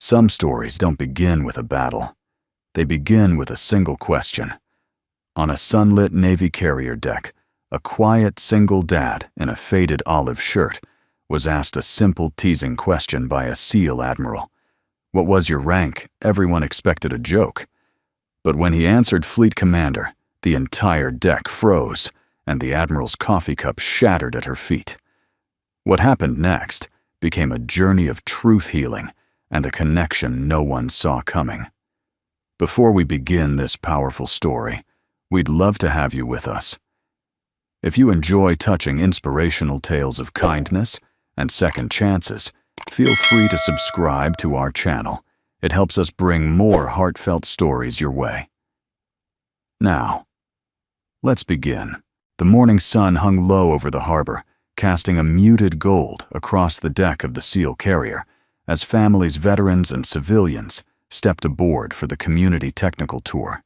Some stories don't begin with a battle. They begin with a single question. On a sunlit Navy carrier deck, a quiet single dad in a faded olive shirt was asked a simple teasing question by a SEAL admiral. What was your rank? Everyone expected a joke. But when he answered Fleet Commander, the entire deck froze, and the admiral's coffee cup shattered at her feet. What happened next became a journey of truth healing and a connection no one saw coming. Before we begin this powerful story, we'd love to have you with us. If you enjoy touching inspirational tales of kindness and second chances, feel free to subscribe to our channel. It helps us bring more heartfelt stories your way. Now, let's begin. The morning sun hung low over the harbor, casting a muted gold across the deck of the SEAL carrier as families, veterans, and civilians stepped aboard for the community technical tour.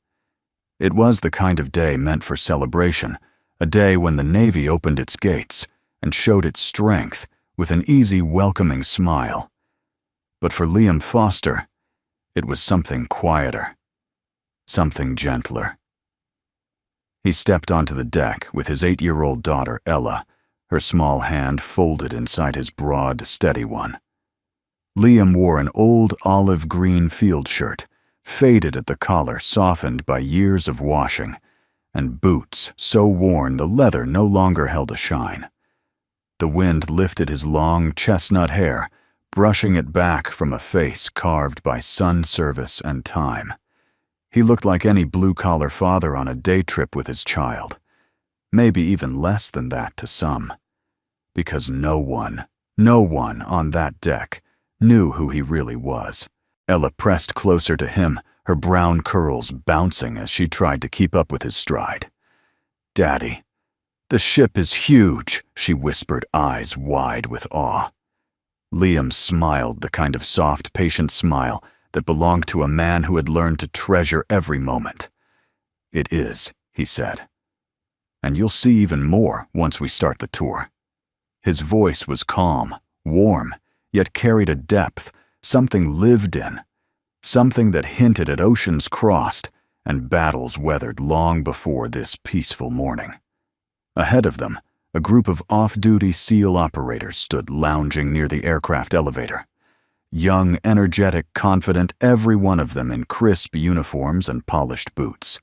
It was the kind of day meant for celebration, a day when the Navy opened its gates and showed its strength with an easy, welcoming smile. But for Liam Foster, it was something quieter, something gentler. He stepped onto the deck with his 8-year-old daughter, Ella, her small hand folded inside his broad, steady one. Liam wore an old olive green field shirt, faded at the collar, softened by years of washing, and boots so worn the leather no longer held a shine. The wind lifted his long chestnut hair, brushing it back from a face carved by sun, service, and time. He looked like any blue-collar father on a day trip with his child, maybe even less than that to some, because no one on that deck knew who he really was. Ella pressed closer to him, her brown curls bouncing as she tried to keep up with his stride. "Daddy, the ship is huge," she whispered, eyes wide with awe. Liam smiled, the kind of soft, patient smile that belonged to a man who had learned to treasure every moment. "It is," he said. "And you'll see even more once we start the tour." His voice was calm, warm, yet carried a depth, something lived in, something that hinted at oceans crossed and battles weathered long before this peaceful morning. Ahead of them, a group of off-duty SEAL operators stood lounging near the aircraft elevator. Young, energetic, confident, every one of them in crisp uniforms and polished boots.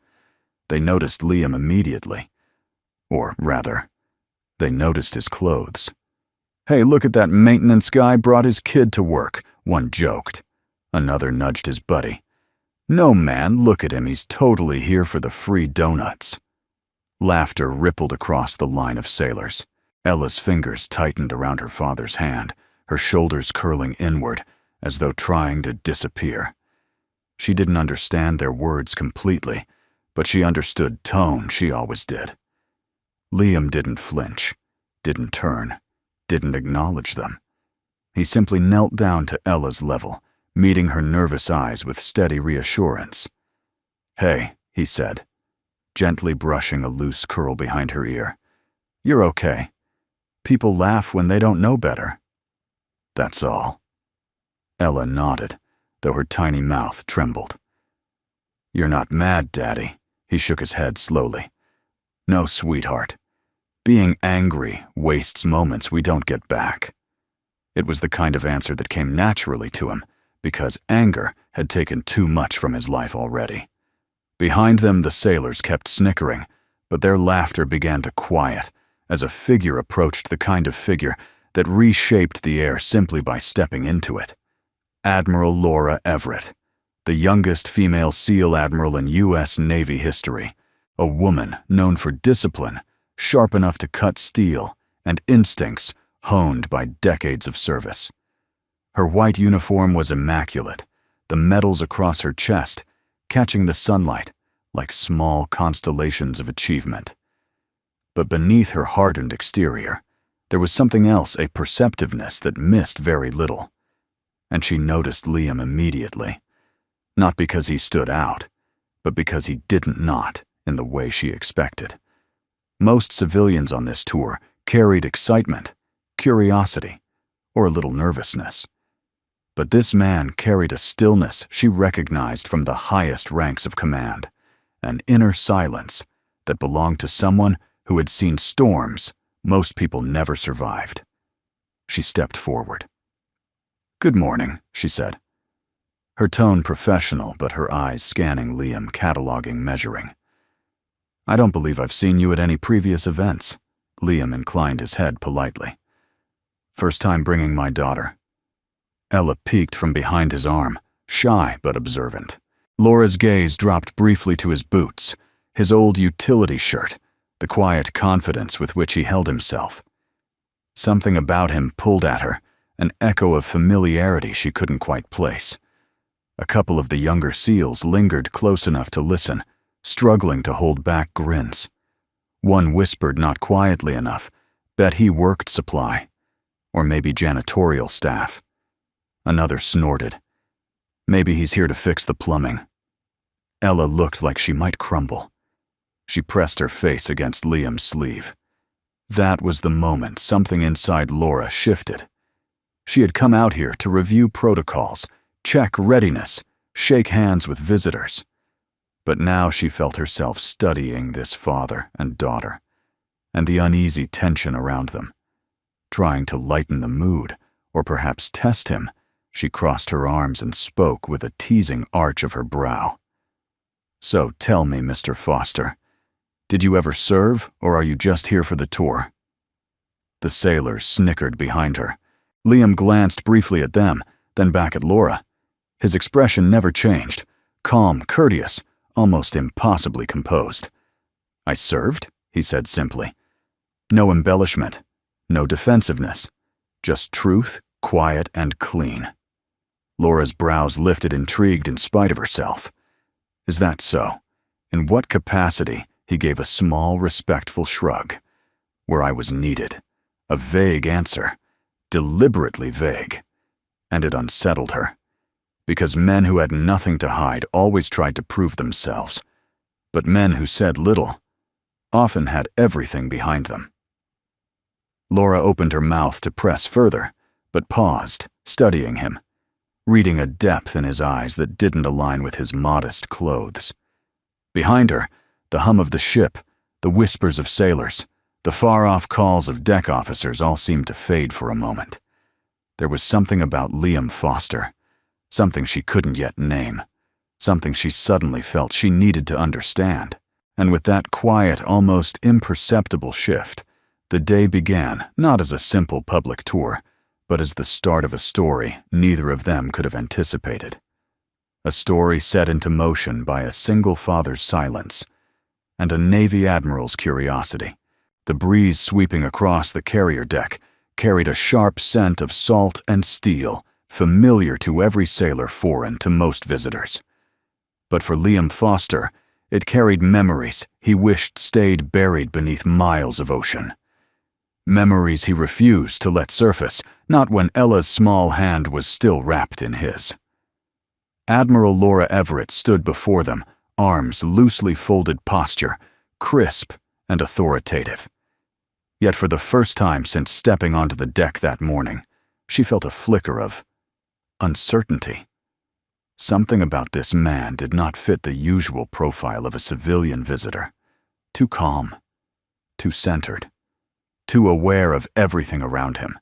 They noticed Liam immediately. Or rather, they noticed his clothes. "Hey, look at that maintenance guy brought his kid to work," one joked. Another nudged his buddy. "No, man, look at him, he's totally here for the free donuts." Laughter rippled across the line of sailors. Ella's fingers tightened around her father's hand, her shoulders curling inward, as though trying to disappear. She didn't understand their words completely, but she understood tone, she always did. Liam didn't flinch, didn't turn, didn't acknowledge them. He simply knelt down to Ella's level, meeting her nervous eyes with steady reassurance. "Hey," he said, gently brushing a loose curl behind her ear. "You're okay. People laugh when they don't know better. That's all." Ella nodded, though her tiny mouth trembled. "You're not mad, Daddy," he shook his head slowly. "No, sweetheart. Being angry wastes moments we don't get back." It was the kind of answer that came naturally to him, because anger had taken too much from his life already. Behind them, the sailors kept snickering, but their laughter began to quiet as a figure approached, the kind of figure that reshaped the air simply by stepping into it. Admiral Laura Everett, the youngest female SEAL admiral in U.S. Navy history, a woman known for discipline, sharp enough to cut steel, and instincts honed by decades of service. Her white uniform was immaculate, the medals across her chest catching the sunlight like small constellations of achievement. But beneath her hardened exterior, there was something else, a perceptiveness that missed very little. And she noticed Liam immediately, not because he stood out, but because he didn't nod in the way she expected. Most civilians on this tour carried excitement, curiosity, or a little nervousness. But this man carried a stillness she recognized from the highest ranks of command, an inner silence that belonged to someone who had seen storms most people never survived. She stepped forward. "Good morning," she said. Her tone professional, but her eyes scanning Liam, cataloging, measuring. "I don't believe I've seen you at any previous events." Liam inclined his head politely. "First time bringing my daughter." Ella peeked from behind his arm, shy but observant. Laura's gaze dropped briefly to his boots, his old utility shirt, the quiet confidence with which he held himself. Something about him pulled at her, an echo of familiarity she couldn't quite place. A couple of the younger SEALs lingered close enough to listen, struggling to hold back grins. One whispered not quietly enough, "Bet he worked supply," or maybe janitorial staff. Another snorted, "Maybe he's here to fix the plumbing." Ella looked like she might crumble. She pressed her face against Liam's sleeve. That was the moment something inside Laura shifted. She had come out here to review protocols, check readiness, shake hands with visitors. But now she felt herself studying this father and daughter, and the uneasy tension around them. Trying to lighten the mood, or perhaps test him, she crossed her arms and spoke with a teasing arch of her brow. "So tell me, Mr. Foster, did you ever serve, or are you just here for the tour?" The sailors snickered behind her. Liam glanced briefly at them, then back at Laura. His expression never changed, calm, courteous, almost impossibly composed. "I served," he said simply. No embellishment, no defensiveness, just truth, quiet and clean. Laura's brows lifted, intrigued in spite of herself. "Is that so? In what capacity?" He gave a small, respectful shrug. "Where I was needed." A vague answer, deliberately vague. And it unsettled her. Because men who had nothing to hide always tried to prove themselves. But men who said little often had everything behind them. Laura opened her mouth to press further, but paused, studying him, reading a depth in his eyes that didn't align with his modest clothes. Behind her, the hum of the ship, the whispers of sailors, the far-off calls of deck officers all seemed to fade for a moment. There was something about Liam Foster, something she couldn't yet name, something she suddenly felt she needed to understand. And with that quiet, almost imperceptible shift, the day began not as a simple public tour, but as the start of a story neither of them could have anticipated. A story set into motion by a single father's silence and a Navy admiral's curiosity. The breeze sweeping across the carrier deck carried a sharp scent of salt and steel, familiar to every sailor, foreign to most visitors. But for Liam Foster, it carried memories he wished stayed buried beneath miles of ocean. Memories he refused to let surface, not when Ella's small hand was still wrapped in his. Admiral Laura Everett stood before them, arms loosely folded posture, crisp and authoritative. Yet for the first time since stepping onto the deck that morning, she felt a flicker of uncertainty. Something about this man did not fit the usual profile of a civilian visitor. Too calm, too centered, too aware of everything around him.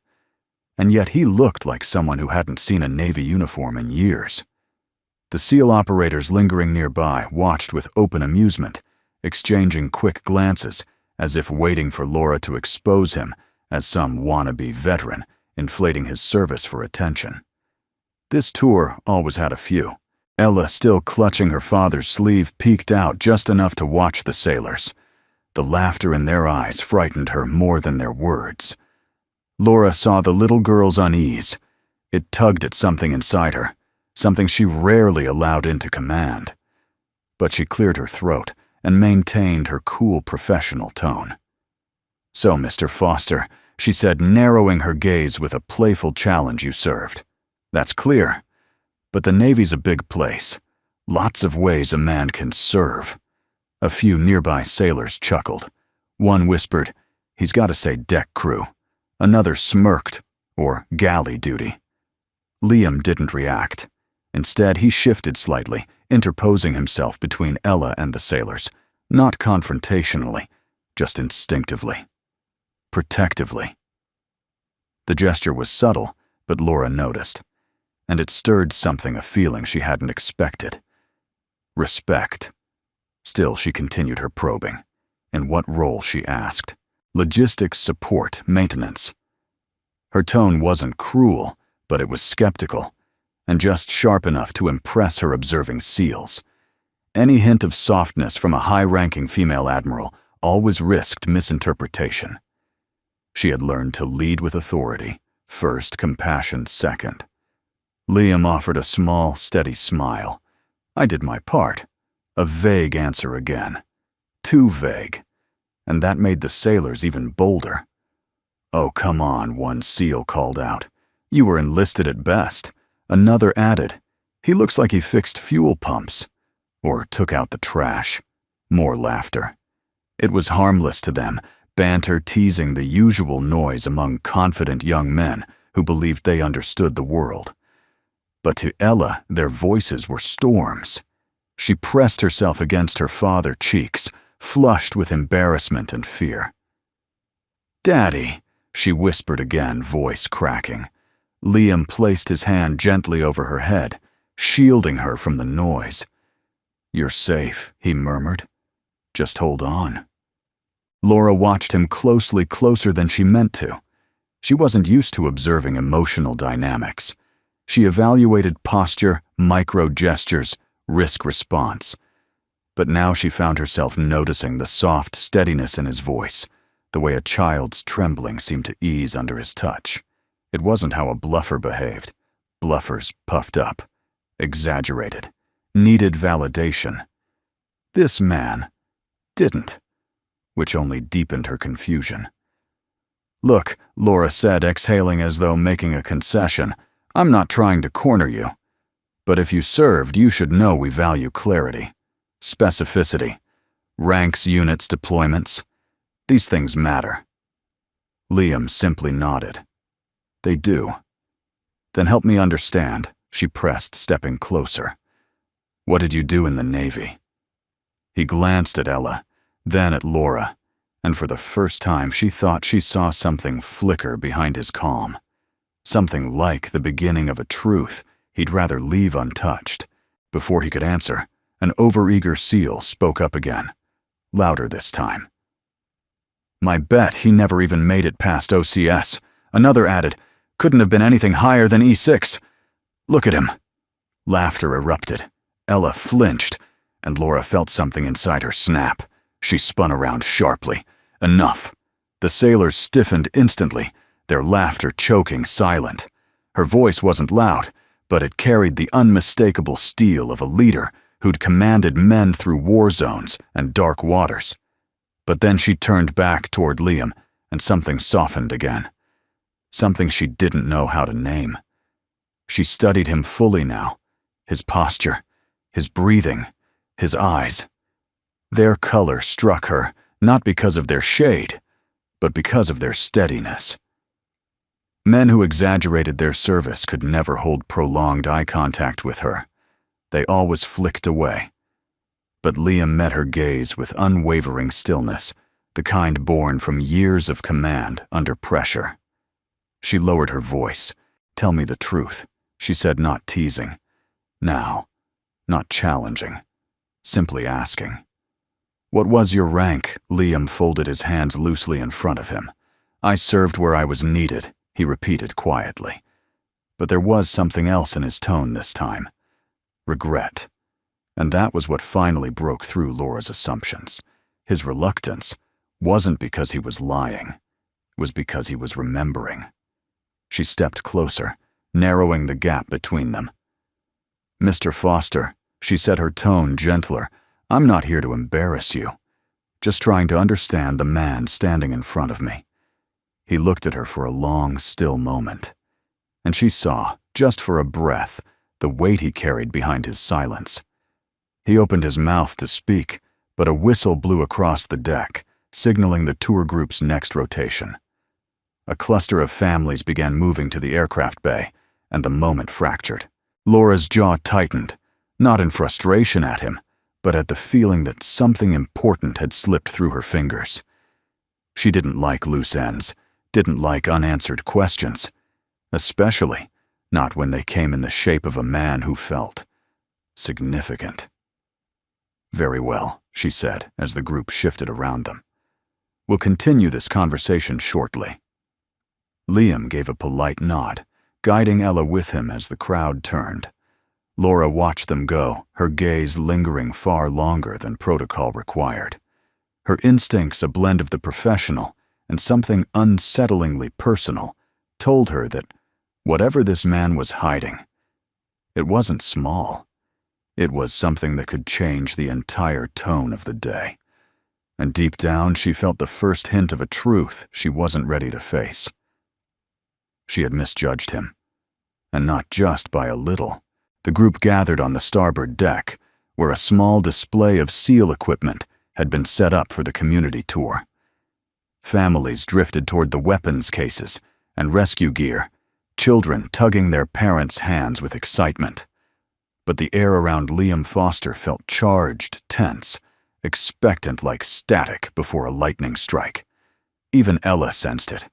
And yet he looked like someone who hadn't seen a Navy uniform in years. The SEAL operators lingering nearby watched with open amusement, exchanging quick glances as if waiting for Laura to expose him as some wannabe veteran, inflating his service for attention. This tour always had a few. Ella, still clutching her father's sleeve, peeked out just enough to watch the sailors. The laughter in their eyes frightened her more than their words. Laura saw the little girl's unease. It tugged at something inside her, something she rarely allowed into command. But she cleared her throat and maintained her cool professional tone. "So, Mr. Foster," she said, narrowing her gaze with a playful challenge, "you served. That's clear. But the Navy's a big place. Lots of ways a man can serve." A few nearby sailors chuckled. One whispered, "He's got to say deck crew." Another smirked, or galley duty. Liam didn't react. Instead, he shifted slightly, interposing himself between Ella and the sailors, not confrontationally, just instinctively, protectively. The gesture was subtle, but Laura noticed, and it stirred something, a feeling she hadn't expected. Respect. Still, she continued her probing. In what role, she asked. Logistics, support, maintenance. Her tone wasn't cruel, but it was skeptical, and just sharp enough to impress her observing SEALs. Any hint of softness from a high-ranking female admiral always risked misinterpretation. She had learned to lead with authority, first, compassion second. Liam offered a small, steady smile. I did my part. A vague answer again. Too vague. And that made the sailors even bolder. Oh, come on, one SEAL called out. You were enlisted at best. Another added. He looks like he fixed fuel pumps. Or took out the trash. More laughter. It was harmless to them, banter teasing the usual noise among confident young men who believed they understood the world. But to Ella, their voices were storms. She pressed herself against her father's cheeks, flushed with embarrassment and fear. "Daddy," she whispered again, voice cracking. Liam placed his hand gently over her head, shielding her from the noise. "You're safe," he murmured. "Just hold on." Laura watched him closely, closer than she meant to. She wasn't used to observing emotional dynamics. She evaluated posture, micro-gestures, risk-response. But now she found herself noticing the soft steadiness in his voice, the way a child's trembling seemed to ease under his touch. It wasn't how a bluffer behaved. Bluffers puffed up, exaggerated, needed validation. This man didn't, which only deepened her confusion. "Look," Laura said, exhaling as though making a concession, "I'm not trying to corner you. But if you served, you should know we value clarity, specificity, ranks, units, deployments. These things matter." Liam simply nodded. "They do." "Then help me understand," she pressed, stepping closer. "What did you do in the Navy?" He glanced at Ella, then at Laura, and for the first time she thought she saw something flicker behind his calm. Something like the beginning of a truth he'd rather leave untouched. Before he could answer, an overeager SEAL spoke up again, louder this time. "My bet he never even made it past OCS." Another added, "Couldn't have been anything higher than E6. Look at him." Laughter erupted. Ella flinched, and Laura felt something inside her snap. She spun around sharply. Enough. The sailors stiffened instantly, their laughter choking silent. Her voice wasn't loud, but it carried the unmistakable steel of a leader who'd commanded men through war zones and dark waters. But then she turned back toward Liam, and something softened again. Something she didn't know how to name. She studied him fully now, his posture, his breathing, his eyes. Their color struck her, not because of their shade, but because of their steadiness. Men who exaggerated their service could never hold prolonged eye contact with her. They always flicked away. But Liam met her gaze with unwavering stillness, the kind born from years of command under pressure. She lowered her voice. "Tell me the truth," she said, not teasing. Now, not challenging, simply asking. "What was your rank?" Liam folded his hands loosely in front of him. "I served where I was needed," he repeated quietly. But there was something else in his tone this time. Regret. And that was what finally broke through Laura's assumptions. His reluctance wasn't because he was lying. It was because he was remembering. She stepped closer, narrowing the gap between them. "Mr. Foster," she said, her tone gentler, "I'm not here to embarrass you. Just trying to understand the man standing in front of me." He looked at her for a long, still moment. And she saw, just for a breath, the weight he carried behind his silence. He opened his mouth to speak, but a whistle blew across the deck, signaling the tour group's next rotation. A cluster of families began moving to the aircraft bay, and the moment fractured. Laura's jaw tightened, not in frustration at him, but at the feeling that something important had slipped through her fingers. She didn't like loose ends, didn't like unanswered questions, especially not when they came in the shape of a man who felt significant. "Very well," she said as the group shifted around them. "We'll continue this conversation shortly." Liam gave a polite nod, guiding Ella with him as the crowd turned. Laura watched them go, her gaze lingering far longer than protocol required. Her instincts, a blend of the professional and something unsettlingly personal, told her that whatever this man was hiding, it wasn't small. It was something that could change the entire tone of the day. And deep down, she felt the first hint of a truth she wasn't ready to face. She had misjudged him. And not just by a little. The group gathered on the starboard deck, where a small display of SEAL equipment had been set up for the community tour. Families drifted toward the weapons cases and rescue gear, children tugging their parents' hands with excitement. But the air around Liam Foster felt charged, tense, expectant like static before a lightning strike. Even Ella sensed it.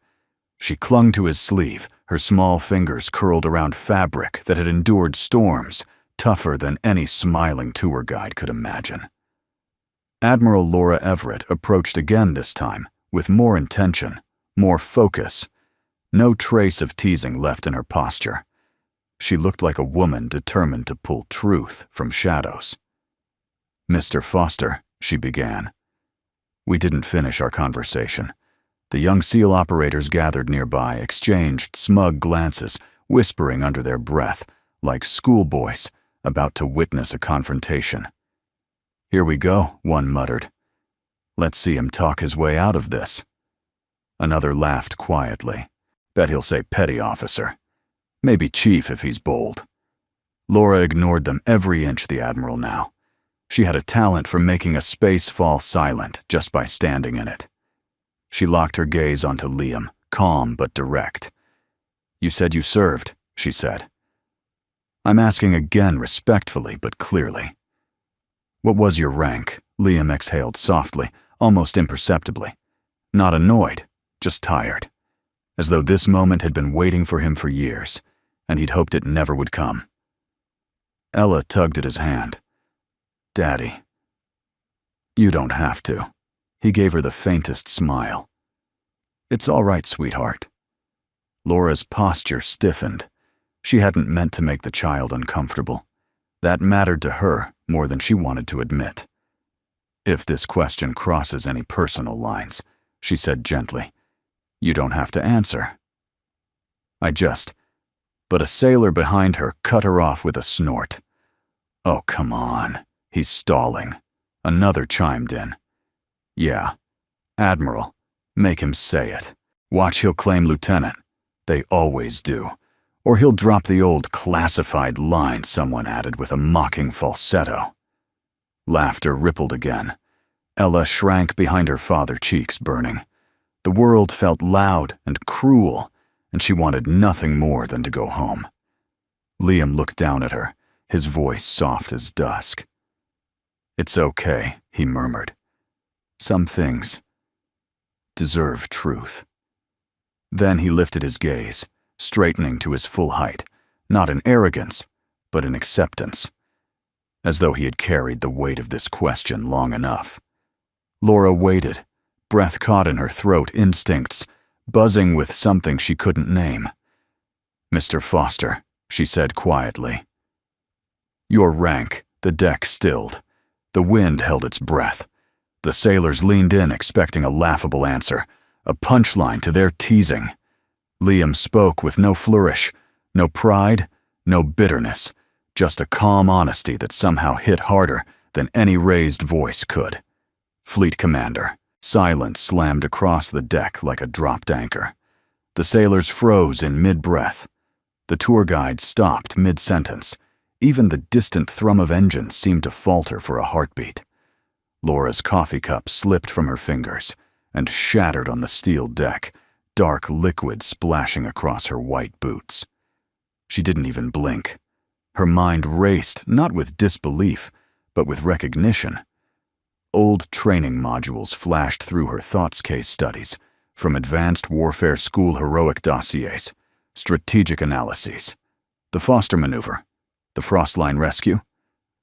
She clung to his sleeve, her small fingers curled around fabric that had endured storms, tougher than any smiling tour guide could imagine. Admiral Laura Everett approached again this time, with more intention, more focus. No trace of teasing left in her posture. She looked like a woman determined to pull truth from shadows. "Mr. Foster," she began. We didn't finish our conversation. The young SEAL operators gathered nearby exchanged smug glances, whispering under their breath, like schoolboys about to witness a confrontation. "Here we go," one muttered. "Let's see him talk his way out of this." Another laughed quietly. "Bet he'll say petty officer. Maybe chief if he's bold." Laura ignored them every inch the Admiral now. She had a talent for making a space fall silent just by standing in it. She locked her gaze onto Liam, calm but direct. "You said you served," she said. "I'm asking again respectfully but clearly." "What was your rank?" Liam exhaled softly, almost imperceptibly. Not annoyed, just tired. As though this moment had been waiting for him for years, and he'd hoped it never would come. Ella tugged at his hand. "Daddy." "You don't have to." He gave her the faintest smile. "It's all right, sweetheart." Laura's posture stiffened. She hadn't meant to make the child uncomfortable. That mattered to her more than she wanted to admit. "If this question crosses any personal lines," she said gently, "you don't have to answer." But a sailor behind her cut her off with a snort. "Oh, come on. He's stalling." Another chimed in. "Yeah, Admiral, make him say it. Watch, he'll claim lieutenant. They always do. Or he'll drop the old classified line someone added with a mocking falsetto." Laughter rippled again. Ella shrank behind her father, cheeks burning. The world felt loud and cruel, and she wanted nothing more than to go home. Liam looked down at her, his voice soft as dusk. "It's okay," he murmured. "Some things deserve truth." Then he lifted his gaze, straightening to his full height, not in arrogance, but in acceptance, as though he had carried the weight of this question long enough. Laura waited, breath caught in her throat, instincts buzzing with something she couldn't name. "Mr. Foster," she said quietly. "Your rank." The deck stilled. The wind held its breath. The sailors leaned in, expecting a laughable answer, a punchline to their teasing. Liam spoke with no flourish, no pride, no bitterness, just a calm honesty that somehow hit harder than any raised voice could. "Fleet Commander." Silence slammed across the deck like a dropped anchor. The sailors froze in mid-breath. The tour guide stopped mid-sentence. Even the distant thrum of engines seemed to falter for a heartbeat. Laura's coffee cup slipped from her fingers and shattered on the steel deck, dark liquid splashing across her white boots. She didn't even blink. Her mind raced, not with disbelief, but with recognition. Old training modules flashed through her thoughts, case studies, from advanced warfare school heroic dossiers, strategic analyses, the Foster maneuver, the Frostline rescue,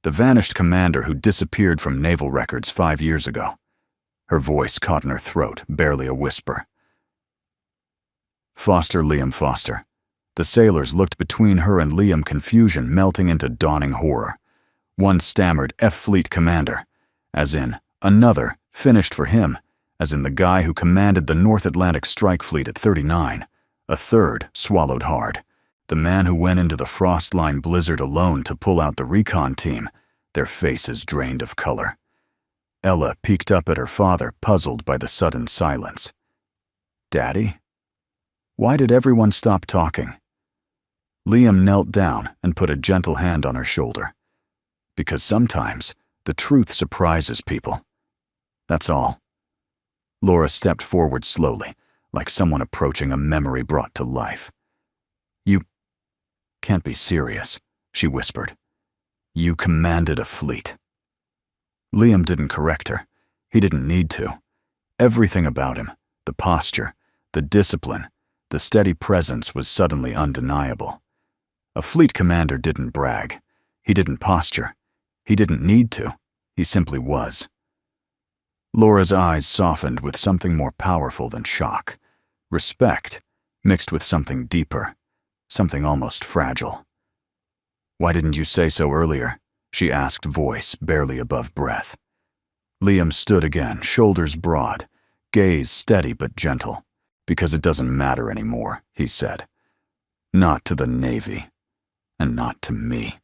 the vanished commander who disappeared from naval records 5 years ago. Her voice caught in her throat, barely a whisper. Foster, Liam Foster. The sailors looked between her and Liam, confusion melting into dawning horror. One stammered, F Fleet Commander, as in, another, finished for him, as in the guy who commanded the North Atlantic Strike Fleet at 39. A third swallowed hard. The man who went into the Frostline blizzard alone to pull out the recon team, their faces drained of color. Ella peeked up at her father, puzzled by the sudden silence. Daddy? Why did everyone stop talking? Liam knelt down and put a gentle hand on her shoulder. Because sometimes the truth surprises people. That's all. Laura stepped forward slowly, like someone approaching a memory brought to life. You can't be serious, she whispered. You commanded a fleet. Liam didn't correct her. He didn't need to. Everything about him, the posture, the discipline, the steady presence was suddenly undeniable. A fleet commander didn't brag. He didn't posture. He didn't need to. He simply was. Laura's eyes softened with something more powerful than shock. Respect, mixed with something deeper, something almost fragile. Why didn't you say so earlier? She asked, voice barely above breath. Liam stood again, shoulders broad, gaze steady but gentle. Because it doesn't matter anymore, he said. Not to the Navy, and not to me.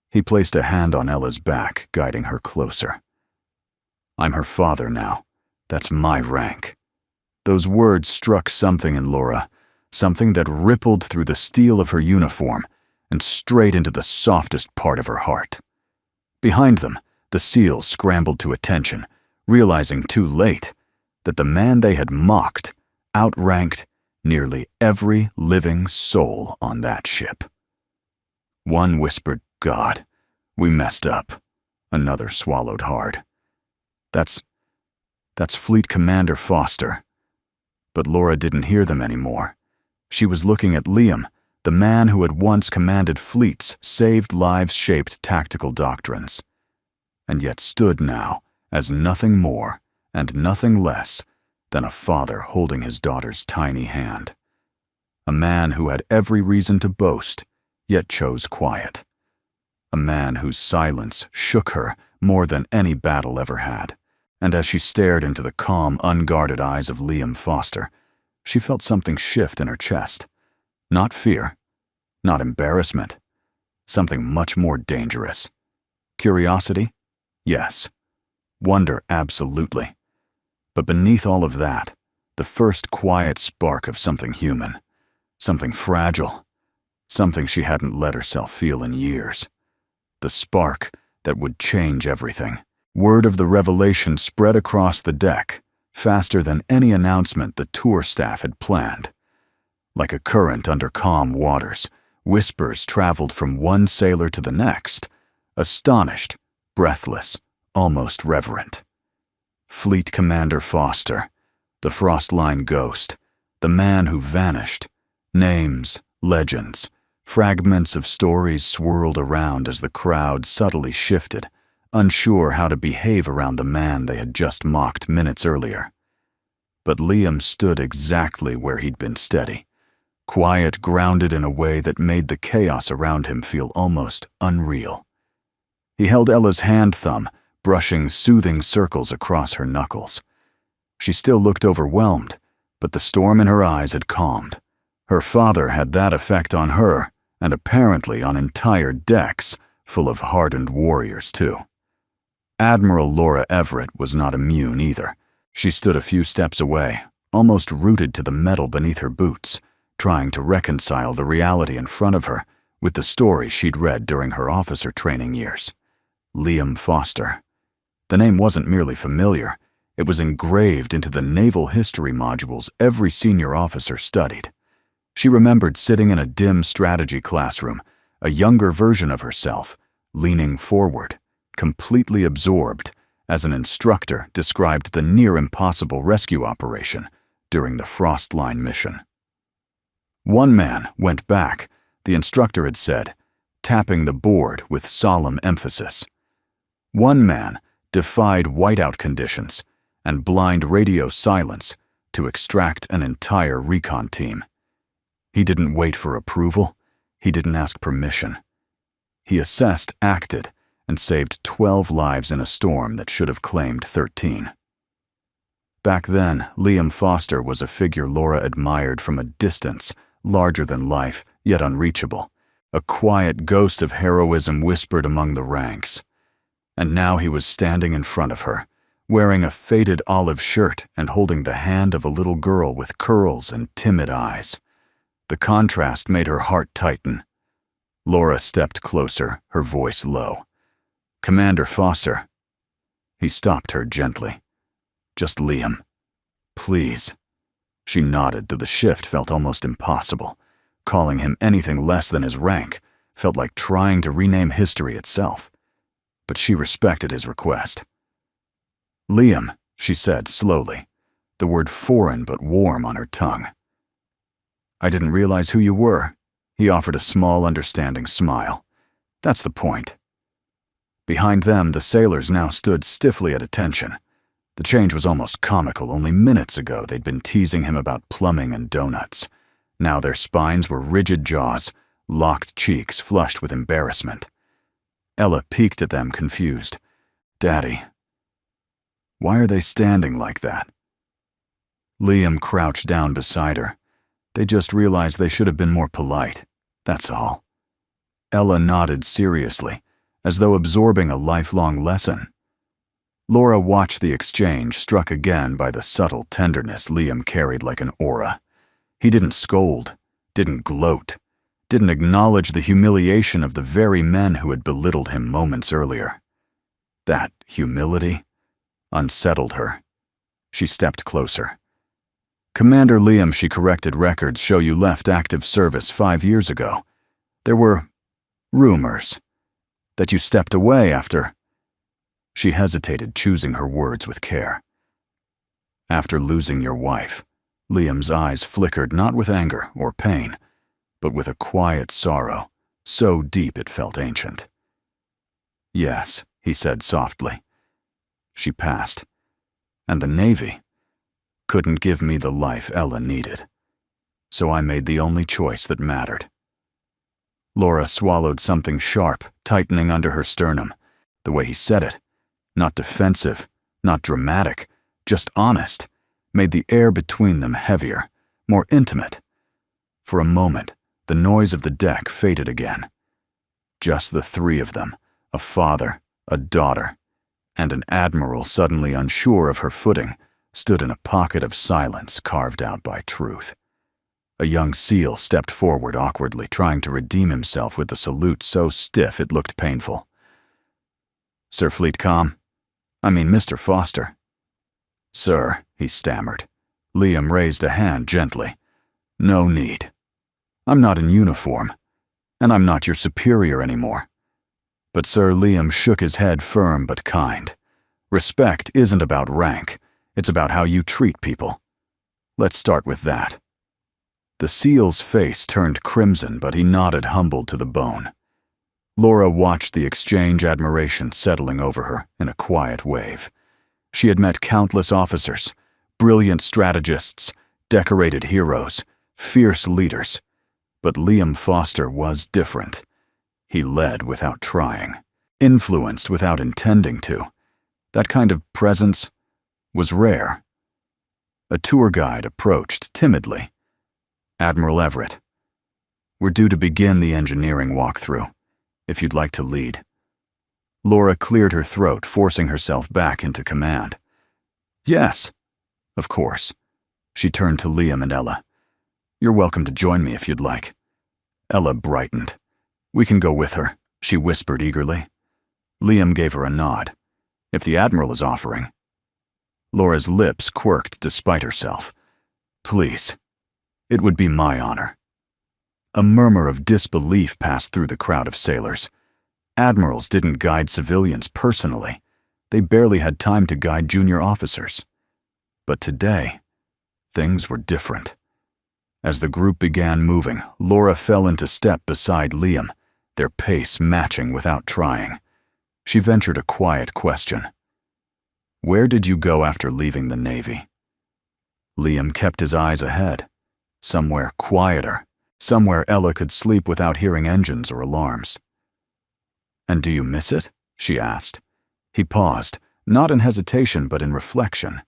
He placed a hand on Ella's back, guiding her closer. I'm her father now. That's my rank. Those words struck something in Laura, something that rippled through the steel of her uniform and straight into the softest part of her heart. Behind them, the SEALs scrambled to attention, realizing too late that the man they had mocked outranked nearly every living soul on that ship. One whispered, God, we messed up. Another swallowed hard. That's Fleet Commander Foster. But Laura didn't hear them anymore. She was looking at Liam, the man who had once commanded fleets, saved lives, shaped tactical doctrines, and yet stood now as nothing more and nothing less than a father holding his daughter's tiny hand. A man who had every reason to boast, yet chose quiet. A man whose silence shook her more than any battle ever had. And as she stared into the calm, unguarded eyes of Liam Foster, she felt something shift in her chest. Not fear, not embarrassment, something much more dangerous. Curiosity? Yes. Wonder, absolutely. But beneath all of that, the first quiet spark of something human, something fragile, something she hadn't let herself feel in years. The spark that would change everything. Word of the revelation spread across the deck, faster than any announcement the tour staff had planned. Like a current under calm waters, whispers traveled from one sailor to the next, astonished, breathless, almost reverent. Fleet Commander Foster, the Frostline ghost, the man who vanished. Names, legends, fragments of stories swirled around as the crowd subtly shifted, unsure how to behave around the man they had just mocked minutes earlier. But Liam stood exactly where he'd been steady, quiet, grounded in a way that made the chaos around him feel almost unreal. He held Ella's hand thumb, brushing soothing circles across her knuckles. She still looked overwhelmed, but the storm in her eyes had calmed. Her father had that effect on her, and apparently on entire decks full of hardened warriors too. Admiral Laura Everett was not immune either. She stood a few steps away, almost rooted to the metal beneath her boots, trying to reconcile the reality in front of her with the story she'd read during her officer training years. Liam Foster. The name wasn't merely familiar, it was engraved into the naval history modules every senior officer studied. She remembered sitting in a dim strategy classroom, a younger version of herself, leaning forward, completely absorbed, as an instructor described the near-impossible rescue operation during the Frostline mission. One man went back, the instructor had said, tapping the board with solemn emphasis. One man defied whiteout conditions and blind radio silence to extract an entire recon team. He didn't wait for approval. He didn't ask permission. He assessed, acted, and saved 12 lives in a storm that should have claimed 13. Back then, Liam Foster was a figure Laura admired from a distance, larger than life, yet unreachable, a quiet ghost of heroism whispered among the ranks. And now he was standing in front of her, wearing a faded olive shirt and holding the hand of a little girl with curls and timid eyes. The contrast made her heart tighten. Laura stepped closer, her voice low. "Commander Foster." He stopped her gently. "Just Liam. Please." She nodded, though the shift felt almost impossible. Calling him anything less than his rank felt like trying to rename history itself. But she respected his request. "Liam," she said slowly, the word foreign but warm on her tongue. "I didn't realize who you were." He offered a small, understanding smile. "That's the point." Behind them, the sailors now stood stiffly at attention. The change was almost comical. Only minutes ago, they'd been teasing him about plumbing and donuts. Now their spines were rigid jaws, locked cheeks flushed with embarrassment. Ella peeked at them, confused. "Daddy, why are they standing like that?" Liam crouched down beside her. They just realized they should have been more polite. That's all. Ella nodded seriously, as though absorbing a lifelong lesson. Laura watched the exchange, struck again by the subtle tenderness Liam carried like an aura. He didn't scold, didn't gloat, didn't acknowledge the humiliation of the very men who had belittled him moments earlier. That humility unsettled her. She stepped closer. "Commander Liam," she corrected, "records show you left active service 5 years ago. There were rumors that you stepped away after—" She hesitated, choosing her words with care. "After losing your wife." Liam's eyes flickered not with anger or pain, but with a quiet sorrow, so deep it felt ancient. "Yes," he said softly. She passed. "And the Navy couldn't give me the life Ella needed. So I made the only choice that mattered." Laura swallowed something sharp, tightening under her sternum. The way he said it, not defensive, not dramatic, just honest, made the air between them heavier, more intimate. For a moment, the noise of the deck faded again. Just the three of them, a father, a daughter, and an admiral suddenly unsure of her footing, stood in a pocket of silence carved out by truth. A young SEAL stepped forward awkwardly, trying to redeem himself with a salute so stiff it looked painful. "Sir Fleetcom? I mean, Mr. Foster." "Sir," he stammered. Liam raised a hand gently. "No need. I'm not in uniform, and I'm not your superior anymore." But Sir Liam shook his head, firm but kind. "Respect isn't about rank. It's about how you treat people. Let's start with that." The SEAL's face turned crimson, but he nodded, humbled to the bone. Laura watched the exchange, admiration settling over her in a quiet wave. She had met countless officers, brilliant strategists, decorated heroes, fierce leaders. But Liam Foster was different. He led without trying, influenced without intending to. That kind of presence was rare. A tour guide approached timidly. "Admiral Everett, we're due to begin the engineering walkthrough, if you'd like to lead." Laura cleared her throat, forcing herself back into command. "Yes, of course." She turned to Liam and Ella. "You're welcome to join me if you'd like." Ella brightened. "We can go with her," she whispered eagerly. Liam gave her a nod. "If the Admiral is offering." Laura's lips quirked despite herself. "Please. It would be my honor." A murmur of disbelief passed through the crowd of sailors. Admirals didn't guide civilians personally. They barely had time to guide junior officers. But today, things were different. As the group began moving, Laura fell into step beside Liam, their pace matching without trying. She ventured a quiet question. "Where did you go after leaving the Navy?" Liam kept his eyes ahead, somewhere quieter, somewhere Ella could sleep without hearing engines or alarms. "And do you miss it?" she asked. He paused, not in hesitation but in reflection.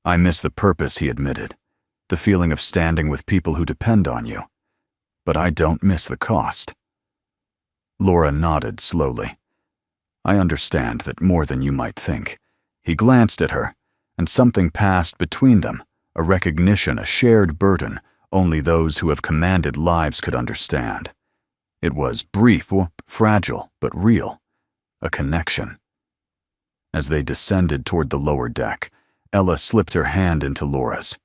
"I miss the purpose," he admitted, "the feeling of standing with people who depend on you. But I don't miss the cost." Laura nodded slowly. "I understand that more than you might think." He glanced at her, and something passed between them, a recognition, a shared burden only those who have commanded lives could understand. It was brief, fragile, but real. A connection. As they descended toward the lower deck, Ella slipped her hand into Laura's.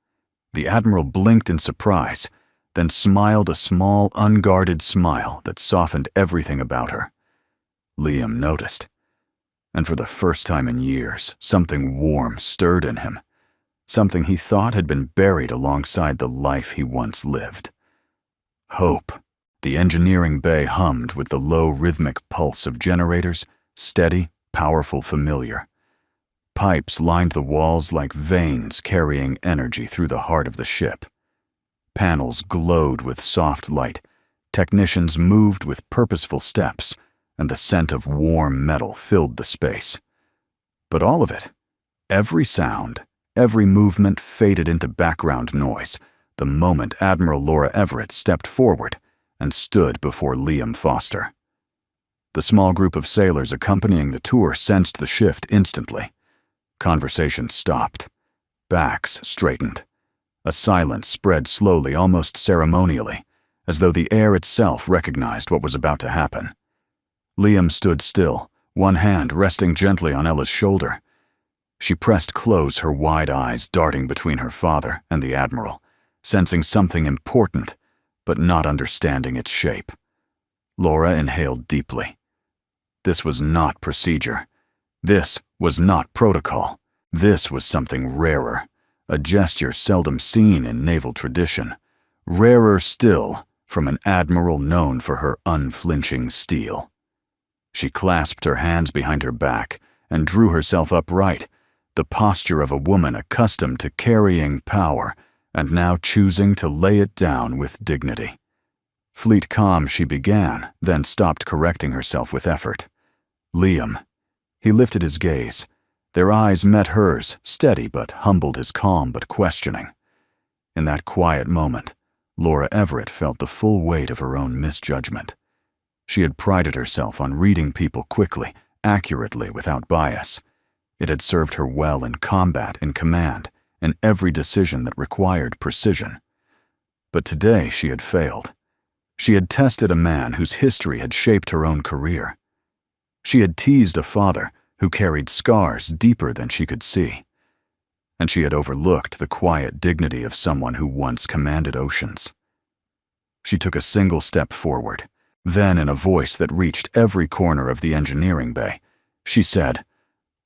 The Admiral blinked in surprise, then smiled a small, unguarded smile that softened everything about her. Liam noticed. And for the first time in years, something warm stirred in him. Something he thought had been buried alongside the life he once lived. Hope. The engineering bay hummed with the low rhythmic pulse of generators, steady, powerful, familiar. Pipes lined the walls like veins carrying energy through the heart of the ship. Panels glowed with soft light. Technicians moved with purposeful steps, and the scent of warm metal filled the space. But all of it, every sound, every movement faded into background noise the moment Admiral Laura Everett stepped forward and stood before Liam Foster. The small group of sailors accompanying the tour sensed the shift instantly. Conversation stopped. Backs straightened. A silence spread slowly, almost ceremonially, as though the air itself recognized what was about to happen. Liam stood still, one hand resting gently on Ella's shoulder. She pressed close, her wide eyes darting between her father and the Admiral, sensing something important, but not understanding its shape. Laura inhaled deeply. This was not procedure. This was not protocol. This was something rarer, a gesture seldom seen in naval tradition. Rarer still from an admiral known for her unflinching steel. She clasped her hands behind her back and drew herself upright, the posture of a woman accustomed to carrying power and now choosing to lay it down with dignity. Fleet calm she began, then stopped correcting herself with effort. Liam. He lifted his gaze. Their eyes met hers, steady but humbled his calm but questioning. In that quiet moment, Laura Everett felt the full weight of her own misjudgment. She had prided herself on reading people quickly, accurately, without bias. It had served her well in combat, in command, in every decision that required precision. But today she had failed. She had tested a man whose history had shaped her own career. She had teased a father who carried scars deeper than she could see. And she had overlooked the quiet dignity of someone who once commanded oceans. She took a single step forward. Then, in a voice that reached every corner of the engineering bay, she said,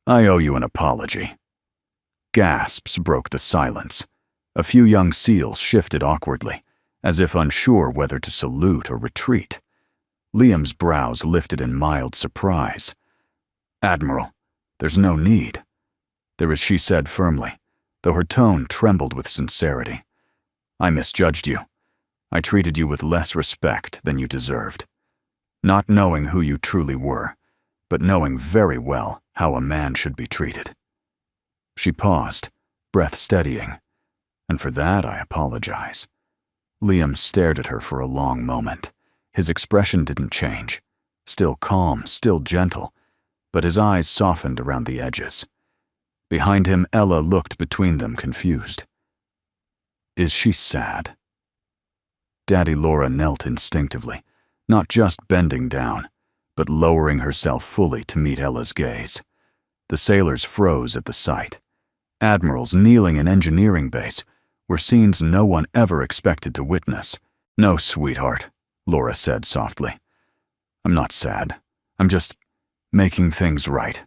"I owe you an apology." Gasps broke the silence. A few young SEALs shifted awkwardly, as if unsure whether to salute or retreat. Liam's brows lifted in mild surprise. "Admiral, there's no need." There is, she said firmly, though her tone trembled with sincerity. "I misjudged you. I treated you with less respect than you deserved. Not knowing who you truly were, but knowing very well how a man should be treated." She paused, breath steadying. "And for that I apologize." Liam stared at her for a long moment. His expression didn't change. Still calm, still gentle, but his eyes softened around the edges. Behind him, Ella looked between them, confused. "Is she sad?" Daddy Laura knelt instinctively, not just bending down, but lowering herself fully to meet Ella's gaze. The sailors froze at the sight. Admirals kneeling in engineering base were scenes no one ever expected to witness, No, sweetheart, Laura said softly. I'm not sad. I'm just making things right.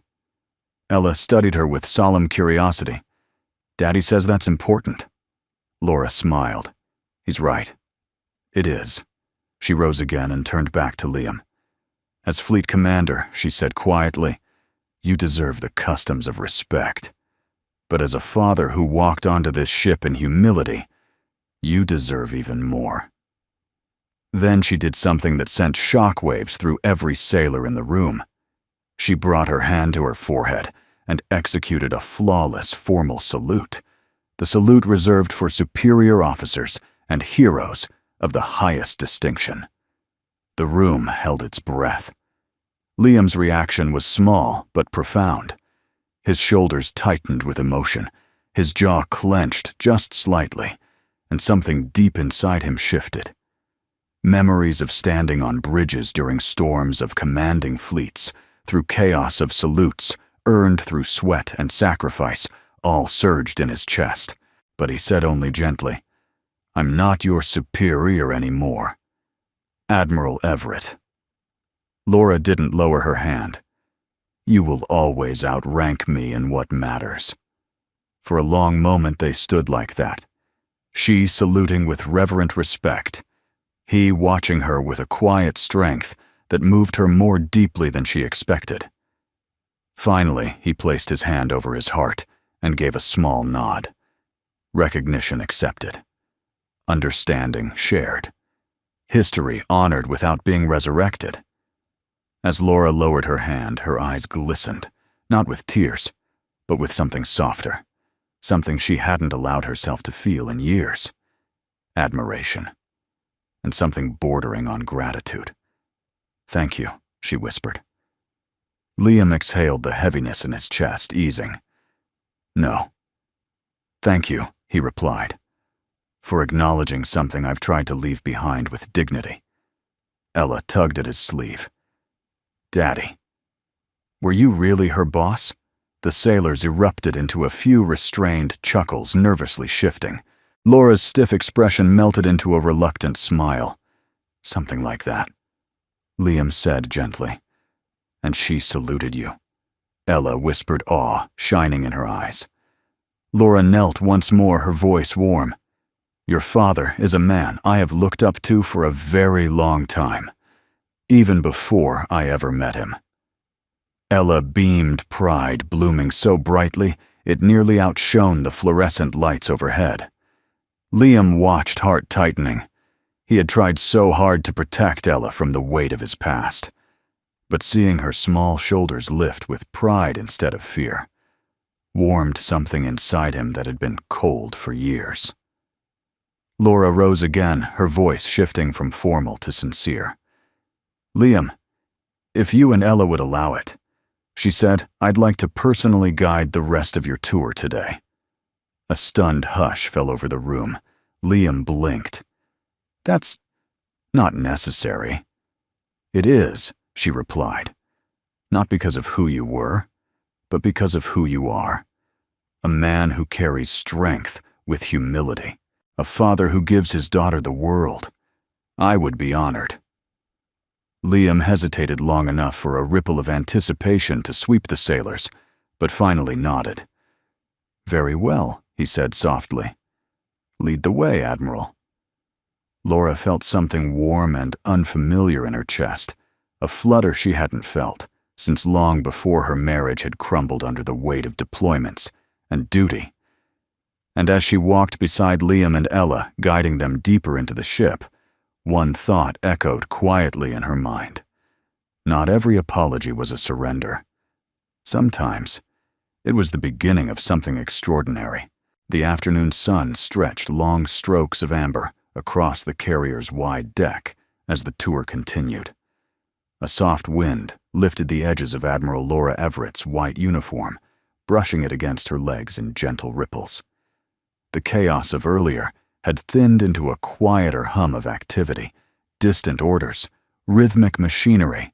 Ella studied her with solemn curiosity. Daddy says that's important. Laura smiled. He's right. It is. She rose again and turned back to Liam. As fleet commander, she said quietly, you deserve the customs of respect. But as a father who walked onto this ship in humility, you deserve even more. Then she did something that sent shockwaves through every sailor in the room. She brought her hand to her forehead and executed a flawless formal salute, the salute reserved for superior officers and heroes of the highest distinction. The room held its breath. Liam's reaction was small but profound. His shoulders tightened with emotion, his jaw clenched just slightly, and something deep inside him shifted. Memories of standing on bridges during storms of commanding fleets, through chaos of salutes, earned through sweat and sacrifice, all surged in his chest. But he said only gently, I'm not your superior anymore. Admiral Everett. Laura didn't lower her hand. You will always outrank me in what matters. For a long moment they stood like that, she saluting with reverent respect, he watching her with a quiet strength that moved her more deeply than she expected. Finally, he placed his hand over his heart and gave a small nod. Recognition accepted. Understanding shared. History honored without being resurrected. As Laura lowered her hand, her eyes glistened, not with tears, but with something softer, something she hadn't allowed herself to feel in years. Admiration. And something bordering on gratitude. Thank you, she whispered. Liam exhaled the heaviness in his chest, easing. No. Thank you, he replied, for acknowledging something I've tried to leave behind with dignity. Ella tugged at his sleeve. Daddy. Were you really her boss? The sailors erupted into a few restrained chuckles, nervously shifting. Laura's stiff expression melted into a reluctant smile. Something like that, Liam said gently. And she saluted you. Ella whispered awe, shining in her eyes. Laura knelt once more, her voice warm. Your father is a man I have looked up to for a very long time, even before I ever met him. Ella beamed, pride blooming so brightly it nearly outshone the fluorescent lights overhead. Liam watched, heart tightening. He had tried so hard to protect Ella from the weight of his past. But seeing her small shoulders lift with pride instead of fear warmed something inside him that had been cold for years. Laura rose again, her voice shifting from formal to sincere. Liam, if you and Ella would allow it, she said, I'd like to personally guide the rest of your tour today. A stunned hush fell over the room. Liam blinked. That's not necessary. It is, she replied. Not because of who you were, but because of who you are. A man who carries strength with humility. A father who gives his daughter the world. I would be honored. Liam hesitated long enough for a ripple of anticipation to sweep the sailors, but finally nodded. Very well, he said softly. Lead the way, Admiral. Laura felt something warm and unfamiliar in her chest, a flutter she hadn't felt since long before her marriage had crumbled under the weight of deployments and duty. And as she walked beside Liam and Ella, guiding them deeper into the ship, one thought echoed quietly in her mind. Not every apology was a surrender. Sometimes it was the beginning of something extraordinary. The afternoon sun stretched long strokes of amber across the carrier's wide deck as the tour continued. A soft wind lifted the edges of Admiral Laura Everett's white uniform, brushing it against her legs in gentle ripples. The chaos of earlier had thinned into a quieter hum of activity, distant orders, rhythmic machinery,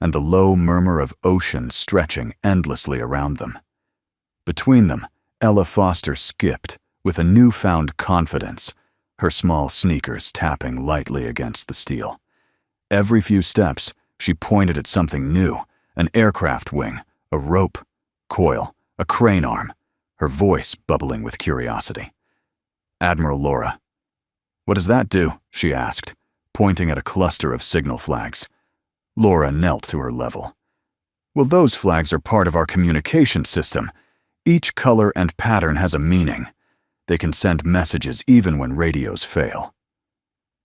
and the low murmur of ocean stretching endlessly around them. Between them, Ella Foster skipped with a newfound confidence, her small sneakers tapping lightly against the steel. Every few steps, she pointed at something new, an aircraft wing, a rope, coil, a crane arm, her voice bubbling with curiosity. "Admiral Laura." "What does that do?" she asked, pointing at a cluster of signal flags. Laura knelt to her level. "Well, those flags are part of our communication system. Each color and pattern has a meaning. They can send messages even when radios fail."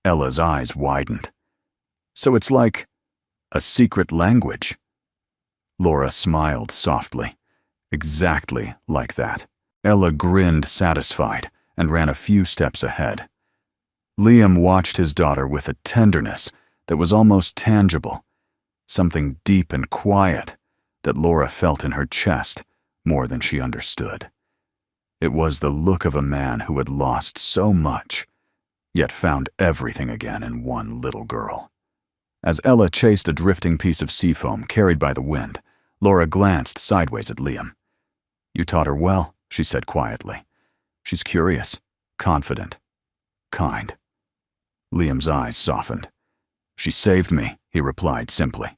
Ella's eyes widened. "So it's like a secret language?" Laura smiled softly. "Exactly like that." Ella grinned satisfied and ran a few steps ahead. Liam watched his daughter with a tenderness that was almost tangible, something deep and quiet that Laura felt in her chest more than she understood. It was the look of a man who had lost so much, yet found everything again in one little girl. As Ella chased a drifting piece of seafoam carried by the wind, Laura glanced sideways at Liam. "You taught her well," she said quietly. "She's curious, confident, kind." Liam's eyes softened. "She saved me," he replied simply.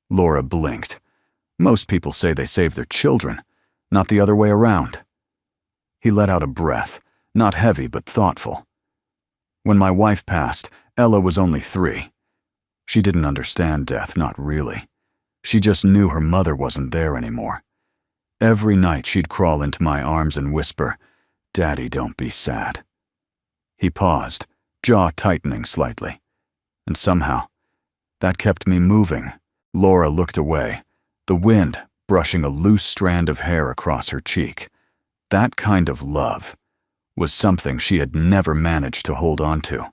Laura blinked. "Most people say they save their children, not the other way around." He let out a breath, not heavy but thoughtful. "When my wife passed, Ella was only 3. She didn't understand death, not really. She just knew her mother wasn't there anymore. Every night she'd crawl into my arms and whisper, 'Daddy, don't be sad.'" He paused, jaw tightening slightly. "And somehow, that kept me moving." Laura looked away, the wind brushing a loose strand of hair across her cheek. That kind of love was something she had never managed to hold on to.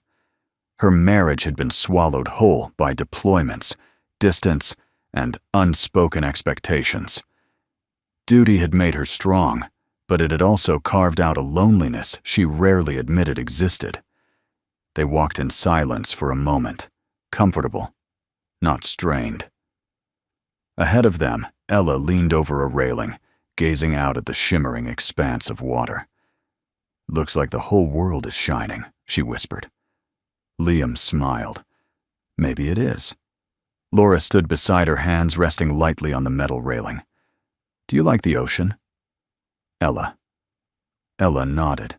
Her marriage had been swallowed whole by deployments, distance, and unspoken expectations. Duty had made her strong, but it had also carved out a loneliness she rarely admitted existed. They walked in silence for a moment, comfortable, not strained. Ahead of them, Ella leaned over a railing, gazing out at the shimmering expanse of water. "Looks like the whole world is shining," she whispered. Liam smiled. "Maybe it is." Laura stood beside her, hands resting lightly on the metal railing. "Do you like the ocean?" Ella nodded.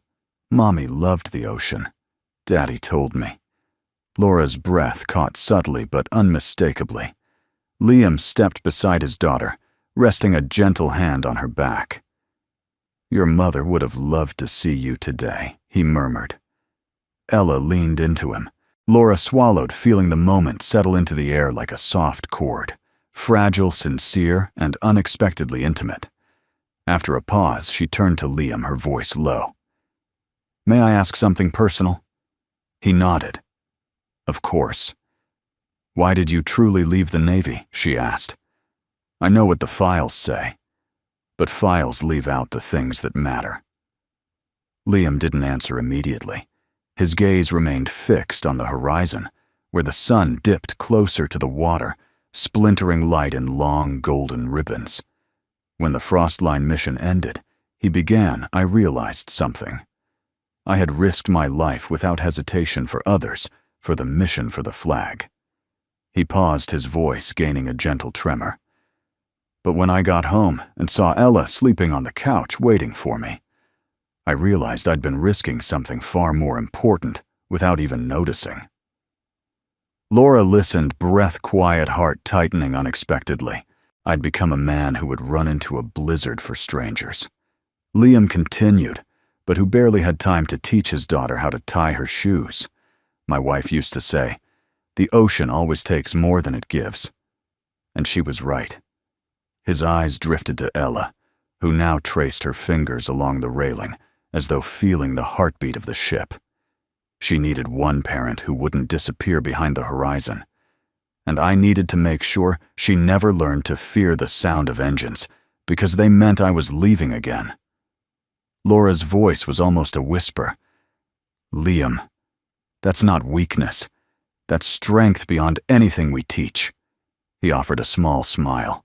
"Mommy loved the ocean. Daddy told me." Laura's breath caught subtly but unmistakably. Liam stepped beside his daughter, resting a gentle hand on her back. "Your mother would have loved to see you today," he murmured. Ella leaned into him. Laura swallowed, feeling the moment settle into the air like a soft chord, fragile, sincere, and unexpectedly intimate. After a pause, she turned to Liam, her voice low. "May I ask something personal?" He nodded. "Of course." "Why did you truly leave the Navy?" she asked. "I know what the files say, but files leave out the things that matter." Liam didn't answer immediately. His gaze remained fixed on the horizon, where the sun dipped closer to the water, splintering light in long golden ribbons. When the Frostline mission ended, he began, I realized something. I had risked my life without hesitation for others, for the mission for the flag. He paused, his voice gaining a gentle tremor. But when I got home and saw Ella sleeping on the couch waiting for me, I realized I'd been risking something far more important without even noticing. Laura listened, breath quiet, heart tightening unexpectedly. I'd become a man who would run into a blizzard for strangers. Liam continued, but who barely had time to teach his daughter how to tie her shoes. My wife used to say, "The ocean always takes more than it gives." And she was right. His eyes drifted to Ella, who now traced her fingers along the railing, as though feeling the heartbeat of the ship. She needed one parent who wouldn't disappear behind the horizon. And I needed to make sure she never learned to fear the sound of engines, because they meant I was leaving again. Laura's voice was almost a whisper. "Liam, that's not weakness. That's strength beyond anything we teach." He offered a small smile.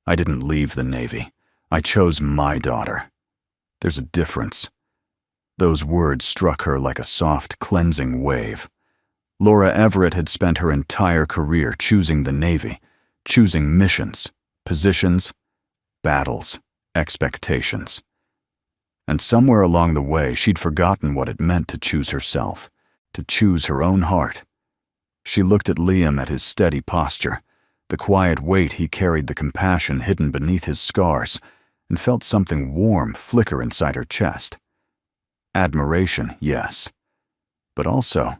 "I didn't leave the Navy. I chose my daughter. There's a difference." Those words struck her like a soft, cleansing wave. Laura Everett had spent her entire career choosing the Navy, choosing missions, positions, battles, expectations. And somewhere along the way, she'd forgotten what it meant to choose herself, to choose her own heart. She looked at Liam, at his steady posture, the quiet weight he carried, the compassion hidden beneath his scars, and felt something warm flicker inside her chest. Admiration, yes, but also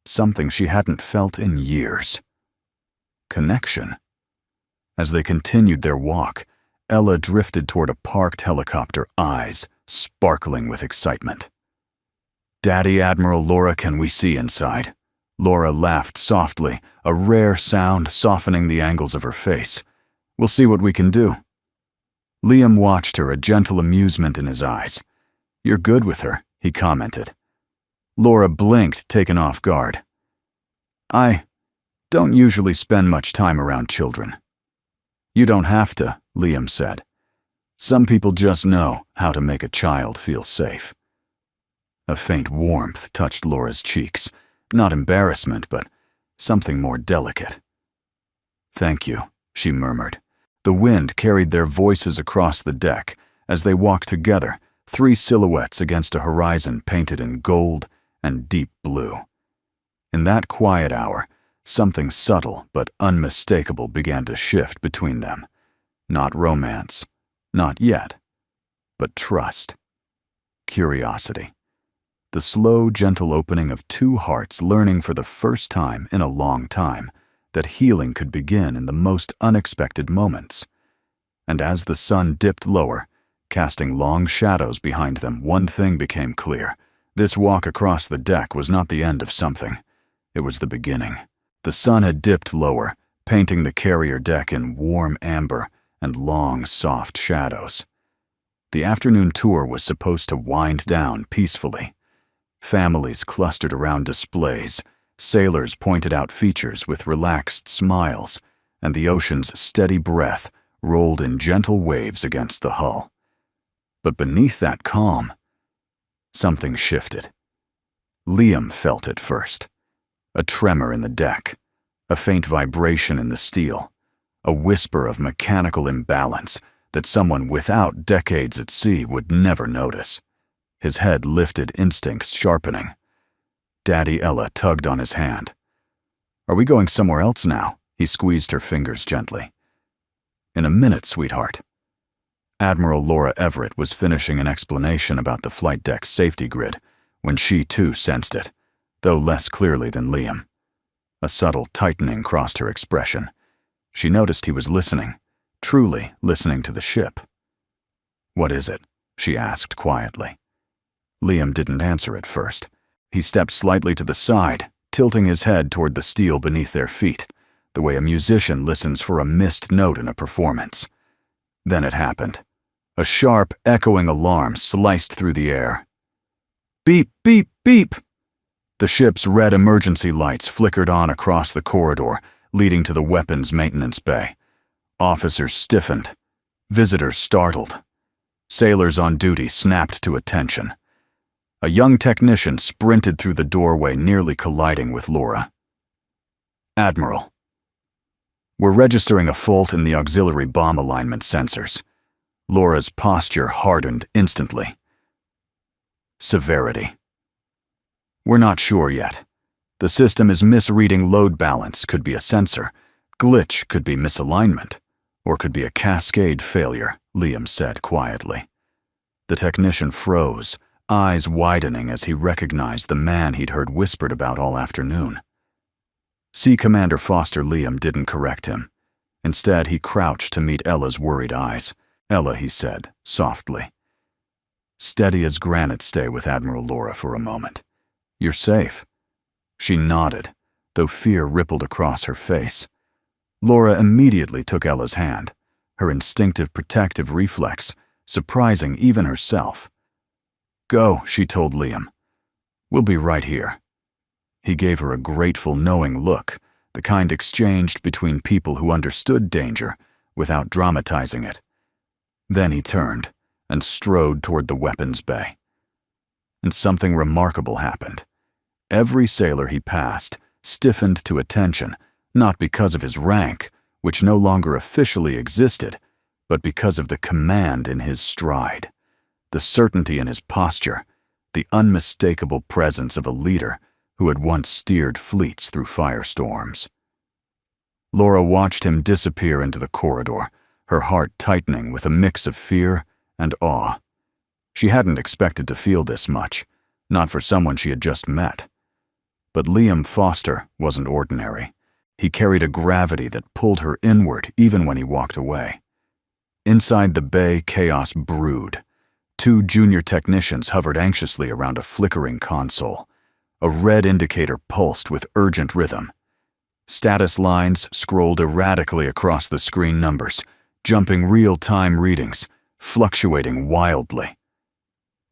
something she hadn't felt in years. Connection. As they continued their walk, Ella drifted toward a parked helicopter, eyes sparkling with excitement. "Daddy, Admiral, Laura, can we see inside?" Laura laughed softly, a rare sound softening the angles of her face. "We'll see what we can do." Liam watched her, a gentle amusement in his eyes. "You're good with her," he commented. Laura blinked, taken off guard. "I don't usually spend much time around children." "You don't have to," Liam said. "Some people just know how to make a child feel safe." A faint warmth touched Laura's cheeks, not embarrassment, but something more delicate. "Thank you," she murmured. The wind carried their voices across the deck as they walked together, three silhouettes against a horizon painted in gold and deep blue. In that quiet hour, something subtle but unmistakable began to shift between them. Not romance, not yet, but trust, curiosity. The slow, gentle opening of two hearts learning for the first time in a long time that healing could begin in the most unexpected moments. And as the sun dipped lower, casting long shadows behind them, one thing became clear. This walk across the deck was not the end of something. It was the beginning. The sun had dipped lower, painting the carrier deck in warm amber and long, soft shadows. The afternoon tour was supposed to wind down peacefully. Families clustered around displays, sailors pointed out features with relaxed smiles, and the ocean's steady breath rolled in gentle waves against the hull. But beneath that calm, something shifted. Liam felt it first. A tremor in the deck, a faint vibration in the steel, a whisper of mechanical imbalance that someone without decades at sea would never notice. His head lifted, instincts sharpening. Daddy, Ella tugged on his hand. "Are we going somewhere else now?" He squeezed her fingers gently. "In a minute, sweetheart." Admiral Laura Everett was finishing an explanation about the flight deck's safety grid when she too sensed it, though less clearly than Liam. A subtle tightening crossed her expression. She noticed he was listening, truly listening to the ship. "What is it?" she asked quietly. Liam didn't answer at first. He stepped slightly to the side, tilting his head toward the steel beneath their feet, the way a musician listens for a missed note in a performance. Then it happened. A sharp, echoing alarm sliced through the air. "Beep, beep, beep!" The ship's red emergency lights flickered on across the corridor, leading to the weapons maintenance bay. Officers stiffened. Visitors startled. Sailors on duty snapped to attention. A young technician sprinted through the doorway, nearly colliding with Laura. "Admiral, we're registering a fault in the auxiliary bomb alignment sensors." Laura's posture hardened instantly. "Severity. We're not sure yet. The system is misreading load balance, could be a sensor. Glitch could be misalignment, or could be a cascade failure," Liam said quietly. The technician froze, eyes widening as he recognized the man he'd heard whispered about all afternoon. Sea Commander Foster Liam didn't correct him. Instead, he crouched to meet Ella's worried eyes. "Ella," he said, softly. "Steady as granite, stay with Admiral Laura for a moment. You're safe." She nodded, though fear rippled across her face. Laura immediately took Ella's hand, her instinctive protective reflex, surprising even herself. "Go," she told Liam. "We'll be right here." He gave her a grateful, knowing look, the kind exchanged between people who understood danger without dramatizing it. Then he turned and strode toward the weapons bay. and something remarkable happened. Every sailor he passed stiffened to attention, not because of his rank, which no longer officially existed, but because of the command in his stride, the certainty in his posture, the unmistakable presence of a leader who had once steered fleets through firestorms. Laura watched him disappear into the corridor, her heart tightening with a mix of fear and awe. She hadn't expected to feel this much, not for someone she had just met. But Liam Foster wasn't ordinary. He carried a gravity that pulled her inward even when he walked away. Inside the bay, chaos brewed. 2 junior technicians hovered anxiously around a flickering console. A red indicator pulsed with urgent rhythm. Status lines scrolled erratically across the screen numbers, jumping real-time readings, fluctuating wildly.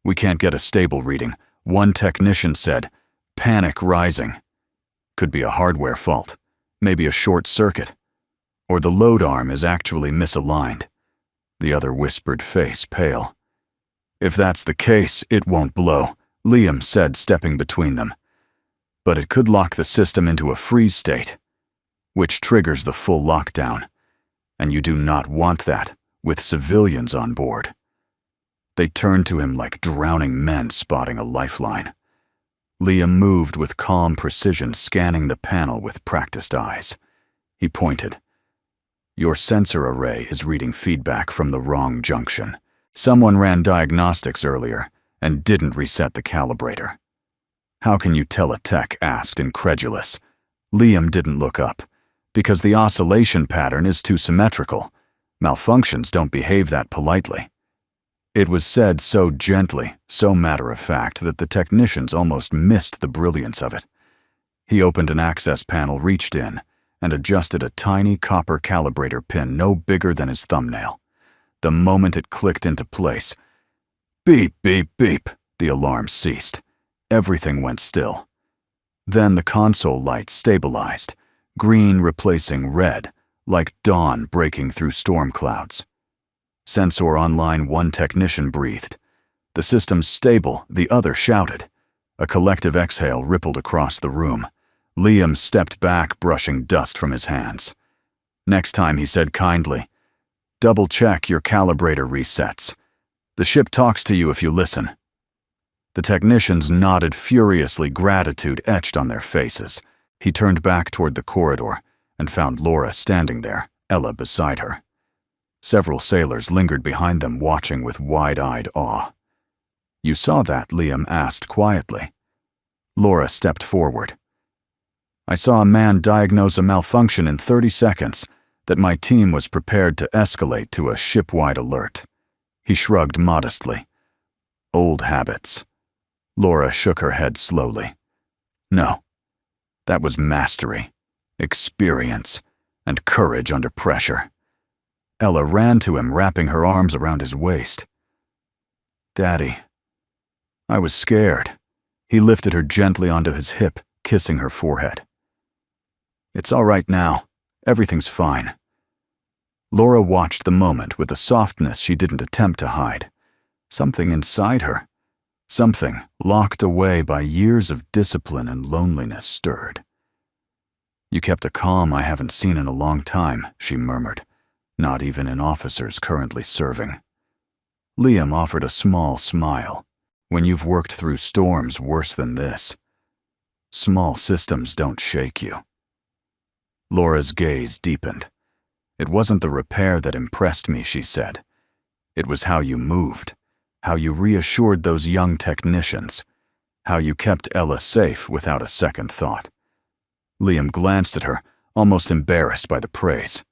"We can't get a stable reading," one technician said, panic rising. Could be a hardware fault, maybe a short circuit, or the load arm is actually misaligned. The other whispered, face pale. "If that's the case, it won't blow," Liam said, stepping between them. "But it could lock the system into a freeze state, which triggers the full lockdown. And you do not want that, with civilians on board." They turned to him like drowning men spotting a lifeline. Liam moved with calm precision, scanning the panel with practiced eyes. He pointed. "Your sensor array is reading feedback from the wrong junction. Someone ran diagnostics earlier and didn't reset the calibrator." "How can you tell?" a tech asked, incredulous. Liam didn't look up. "Because the oscillation pattern is too symmetrical. Malfunctions don't behave that politely." It was said so gently, so matter-of-fact, that the technicians almost missed the brilliance of it. He opened an access panel, reached in, and adjusted a tiny copper calibrator pin no bigger than his thumbnail. The moment it clicked into place, beep, beep, beep, the alarm ceased. Everything went still. Then the console light stabilized, green replacing red, like dawn breaking through storm clouds. "Sensor online," one technician breathed. "The system's stable," the other shouted. A collective exhale rippled across the room. Liam stepped back, brushing dust from his hands. "Next time," he said kindly, "double-check your calibrator resets. The ship talks to you if you listen." The technicians nodded furiously, gratitude etched on their faces. He turned back toward the corridor and found Laura standing there, Ella beside her. Several sailors lingered behind them, watching with wide-eyed awe. "You saw that?" Liam asked quietly. Laura stepped forward. "I saw a man diagnose a malfunction in 30 seconds that my team was prepared to escalate to a ship-wide alert." He shrugged modestly. "Old habits." Laura shook her head slowly. "No. That was mastery, experience, and courage under pressure." Ella ran to him, wrapping her arms around his waist. "Daddy." "I was scared." He lifted her gently onto his hip, kissing her forehead. "It's all right now. Everything's fine." Laura watched the moment with a softness she didn't attempt to hide. Something inside her, something locked away by years of discipline and loneliness, stirred. "You kept a calm I haven't seen in a long time," she murmured. "Not even in officers currently serving." Liam offered a small smile. "When you've worked through storms worse than this, small systems don't shake you." Laura's gaze deepened. "It wasn't the repair that impressed me," she said. "It was how you moved, how you reassured those young technicians, how you kept Ella safe without a second thought." Liam glanced at her, almost embarrassed by the praise.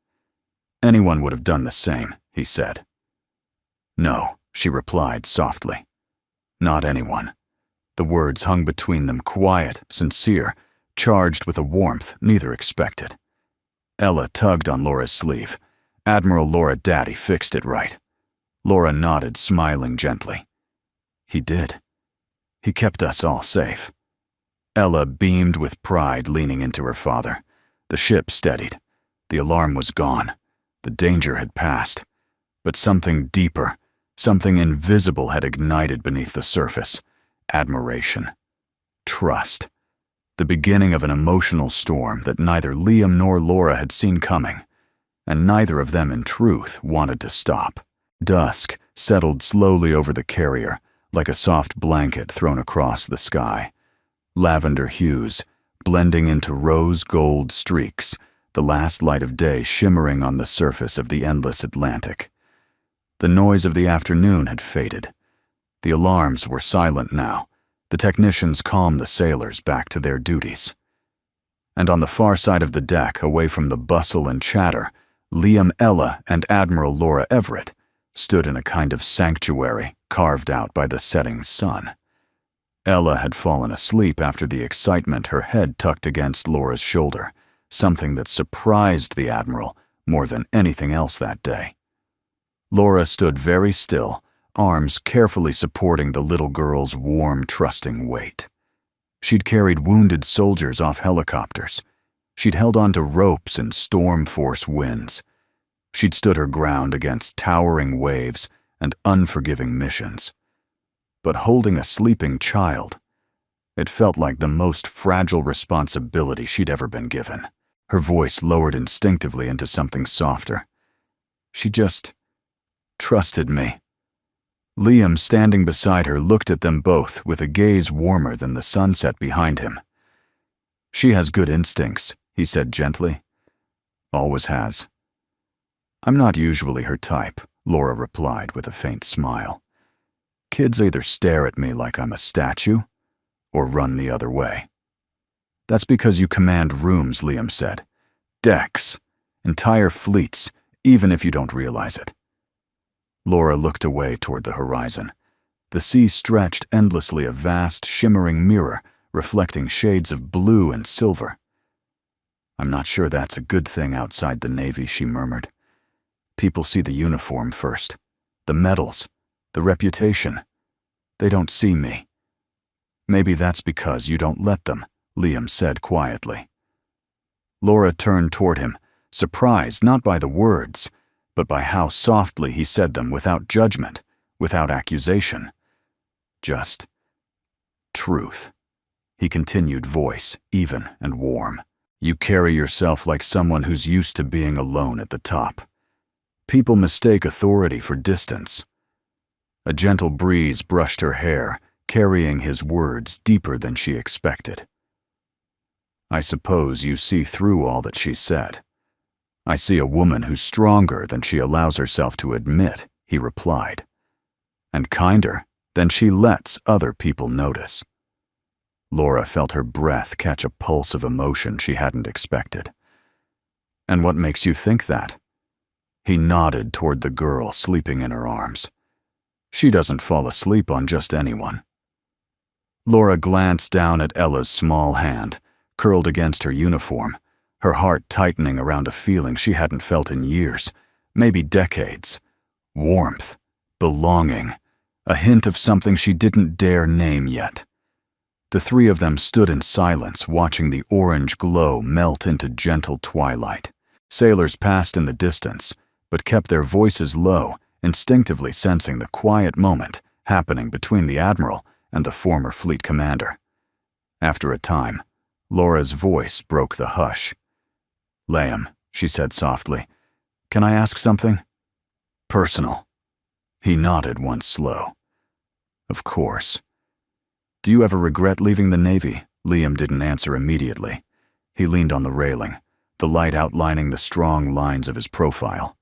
"Anyone would have done the same," he said. "No," she replied softly. "Not anyone." The words hung between them, quiet, sincere, charged with a warmth neither expected. Ella tugged on Laura's sleeve. "Admiral Laura, Daddy fixed it right." Laura nodded, smiling gently. "He did. He kept us all safe." Ella beamed with pride, leaning into her father. The ship steadied. The alarm was gone. The danger had passed. But something deeper, something invisible had ignited beneath the surface. admiration, trust, the beginning of an emotional storm that neither Liam nor Laura had seen coming, and neither of them in truth wanted to stop. Dusk settled slowly over the carrier, like a soft blanket thrown across the sky. Lavender hues, blending into rose-gold streaks, the last light of day shimmering on the surface of the endless Atlantic. The noise of the afternoon had faded. The alarms were silent now. The technicians calmed the sailors back to their duties. And on the far side of the deck, away from the bustle and chatter, Liam Ella and Admiral Laura Everett stood in a kind of sanctuary carved out by the setting sun. Ella had fallen asleep after the excitement, her head tucked against Laura's shoulder, something that surprised the Admiral more than anything else that day. Laura stood very still, arms carefully supporting the little girl's warm, trusting weight. She'd carried wounded soldiers off helicopters. She'd held on to ropes in storm-force winds. She'd stood her ground against towering waves and unforgiving missions. But holding a sleeping child, it felt like the most fragile responsibility she'd ever been given. Her voice lowered instinctively into something softer. She just trusted me. Liam, standing beside her, looked at them both with a gaze warmer than the sunset behind him. "She has good instincts," he said gently. "Always has." "I'm not usually her type," Laura replied with a faint smile. "Kids either stare at me like I'm a statue or run the other way." "That's because you command rooms," Liam said. "Decks, entire fleets, even if you don't realize it." Laura looked away toward the horizon. The sea stretched endlessly, a vast, shimmering mirror, reflecting shades of blue and silver. "I'm not sure that's a good thing outside the Navy," she murmured. "People see the uniform first, the medals, the reputation. They don't see me." "Maybe that's because you don't let them," Liam said quietly. Laura turned toward him, surprised not by the words, but by how softly he said them, without judgment, without accusation. Just truth. He continued, voice even and warm. "You carry yourself like someone who's used to being alone at the top. People mistake authority for distance." A gentle breeze brushed her hair, carrying his words deeper than she expected. "I suppose you see through all that she said." "I see a woman who's stronger than she allows herself to admit," he replied, "and kinder than she lets other people notice." Laura felt her breath catch a pulse of emotion she hadn't expected. "And what makes you think that?" He nodded toward the girl sleeping in her arms. "She doesn't fall asleep on just anyone." Laura glanced down at Ella's small hand, curled against her uniform, her heart tightening around a feeling she hadn't felt in years, maybe decades. Warmth, belonging, a hint of something she didn't dare name yet. The three of them stood in silence, watching the orange glow melt into gentle twilight. Sailors passed in the distance, but kept their voices low, instinctively sensing the quiet moment happening between the Admiral and the former fleet commander. After a time, Laura's voice broke the hush. "Liam," she said softly, "can I ask something? Personal." He nodded once slow. "Of course." "Do you ever regret leaving the Navy?" Liam didn't answer immediately. He leaned on the railing, the light outlining the strong lines of his profile.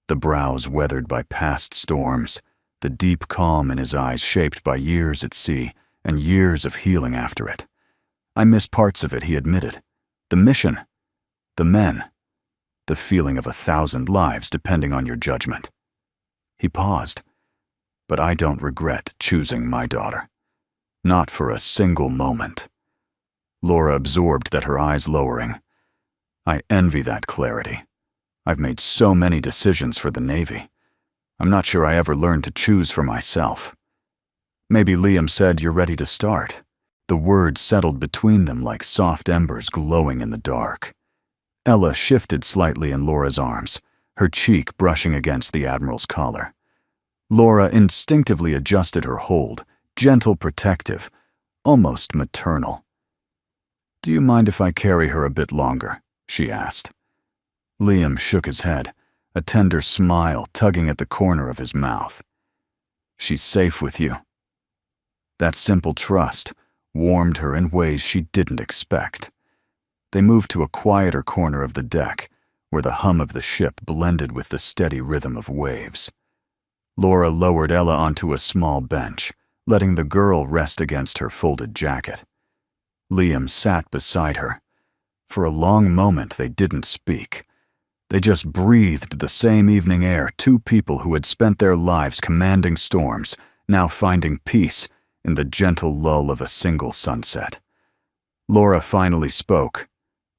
The brows weathered by past storms, the deep calm in his eyes shaped by years at sea and years of healing after it. "I miss parts of it," he admitted. "The mission, the men, the feeling of 1,000 lives depending on your judgment." He paused. "But I don't regret choosing my daughter. Not for a single moment." Laura absorbed that, her eyes lowering. "I envy that clarity. I've made so many decisions for the Navy. I'm not sure I ever learned to choose for myself." "Maybe Liam said you're ready to start." The words settled between them like soft embers glowing in the dark. Ella shifted slightly in Laura's arms, her cheek brushing against the Admiral's collar. Laura instinctively adjusted her hold, gentle, protective, almost maternal. "Do you mind if I carry her a bit longer?" she asked. Liam shook his head, a tender smile tugging at the corner of his mouth. "She's safe with you." That simple trust warmed her in ways she didn't expect. They moved to a quieter corner of the deck, where the hum of the ship blended with the steady rhythm of waves. Laura lowered Ella onto a small bench, letting the girl rest against her folded jacket. Liam sat beside her. For a long moment they didn't speak. They just breathed the same evening air, two people who had spent their lives commanding storms, now finding peace in the gentle lull of a single sunset. Laura finally spoke,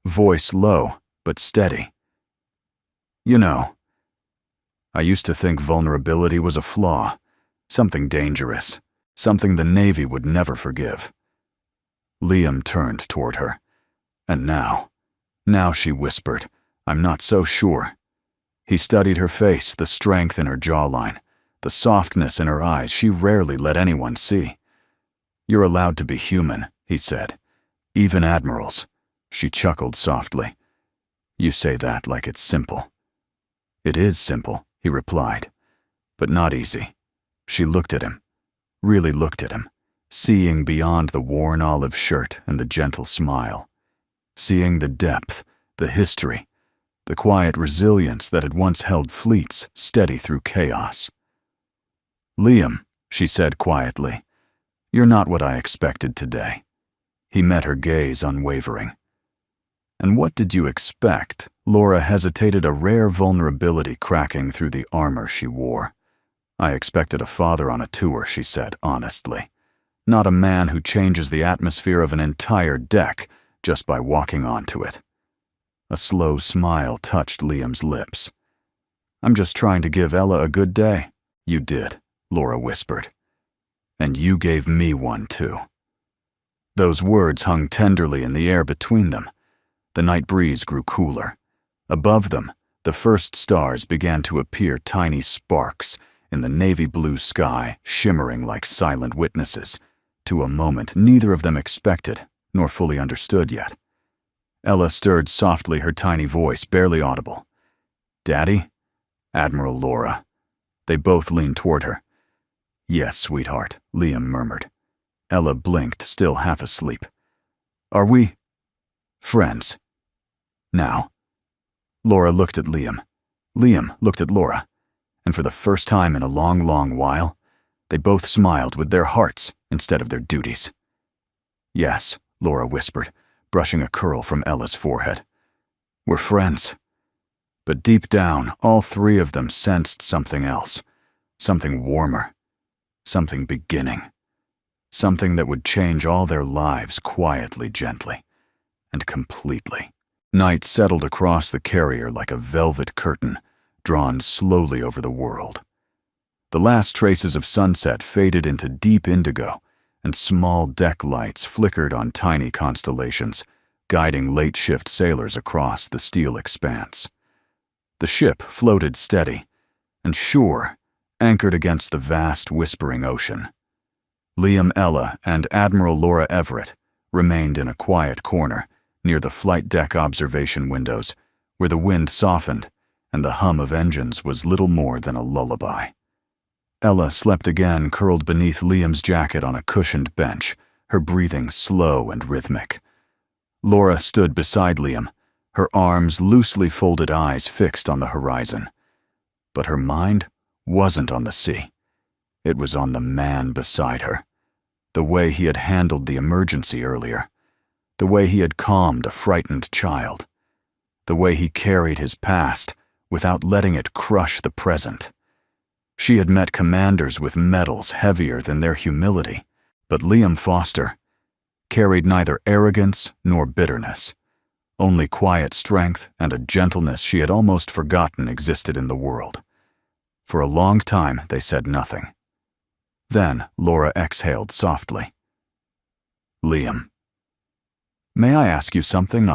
voice low but steady. "You know, I used to think vulnerability was a flaw, something dangerous, something the Navy would never forgive." Liam turned toward her. "And now," she whispered, "I'm not so sure." He studied her face, the strength in her jawline, the softness in her eyes she rarely let anyone see. "You're allowed to be human," he said. "Even admirals." She chuckled softly. "You say that like it's simple." "It is simple," he replied, "but not easy." She looked at him, really looked at him, seeing beyond the worn olive shirt and the gentle smile, seeing the depth, the history, the quiet resilience that had once held fleets steady through chaos. "Liam," she said quietly, "you're not what I expected today." He met her gaze unwavering. "And what did you expect?" Laura hesitated, a rare vulnerability cracking through the armor she wore. "I expected a father on a tour," she said honestly. "Not a man who changes the atmosphere of an entire deck just by walking onto it." A slow smile touched Liam's lips. "I'm just trying to give Ella a good day." "You did," Laura whispered. "And you gave me one too." Those words hung tenderly in the air between them. The night breeze grew cooler. Above them, the first stars began to appear, tiny sparks in the navy blue sky, shimmering like silent witnesses to a moment neither of them expected nor fully understood yet. Ella stirred softly, her tiny voice barely audible. "Daddy?" "Admiral Laura." They both leaned toward her. "Yes, sweetheart," Liam murmured. Ella blinked, still half asleep. "Are we friends now?" Laura looked at Liam. Liam looked at Laura. And for the first time in a long, long while, they both smiled with their hearts instead of their duties. "Yes," Laura whispered, brushing a curl from Ella's forehead. "We're friends." But deep down, all three of them sensed something else, something warmer, something beginning, something that would change all their lives quietly, gently, and completely. Night settled across the carrier like a velvet curtain, drawn slowly over the world. The last traces of sunset faded into deep indigo, and small deck lights flickered on tiny constellations, guiding late-shift sailors across the steel expanse. The ship floated steady and sure, anchored against the vast, whispering ocean. Liam, Ella, and Admiral Laura Everett remained in a quiet corner near the flight deck observation windows, where the wind softened and the hum of engines was little more than a lullaby. Ella slept again, curled beneath Liam's jacket on a cushioned bench, her breathing slow and rhythmic. Laura stood beside Liam, her arms loosely folded, eyes fixed on the horizon. But her mind wasn't on the sea. It was on the man beside her. The way he had handled the emergency earlier. The way he had calmed a frightened child. The way he carried his past without letting it crush the present. She had met commanders with medals heavier than their humility, but Liam Foster carried neither arrogance nor bitterness, only quiet strength and a gentleness she had almost forgotten existed in the world. For a long time they said nothing. Then Laura exhaled softly. "Liam, may I ask you something?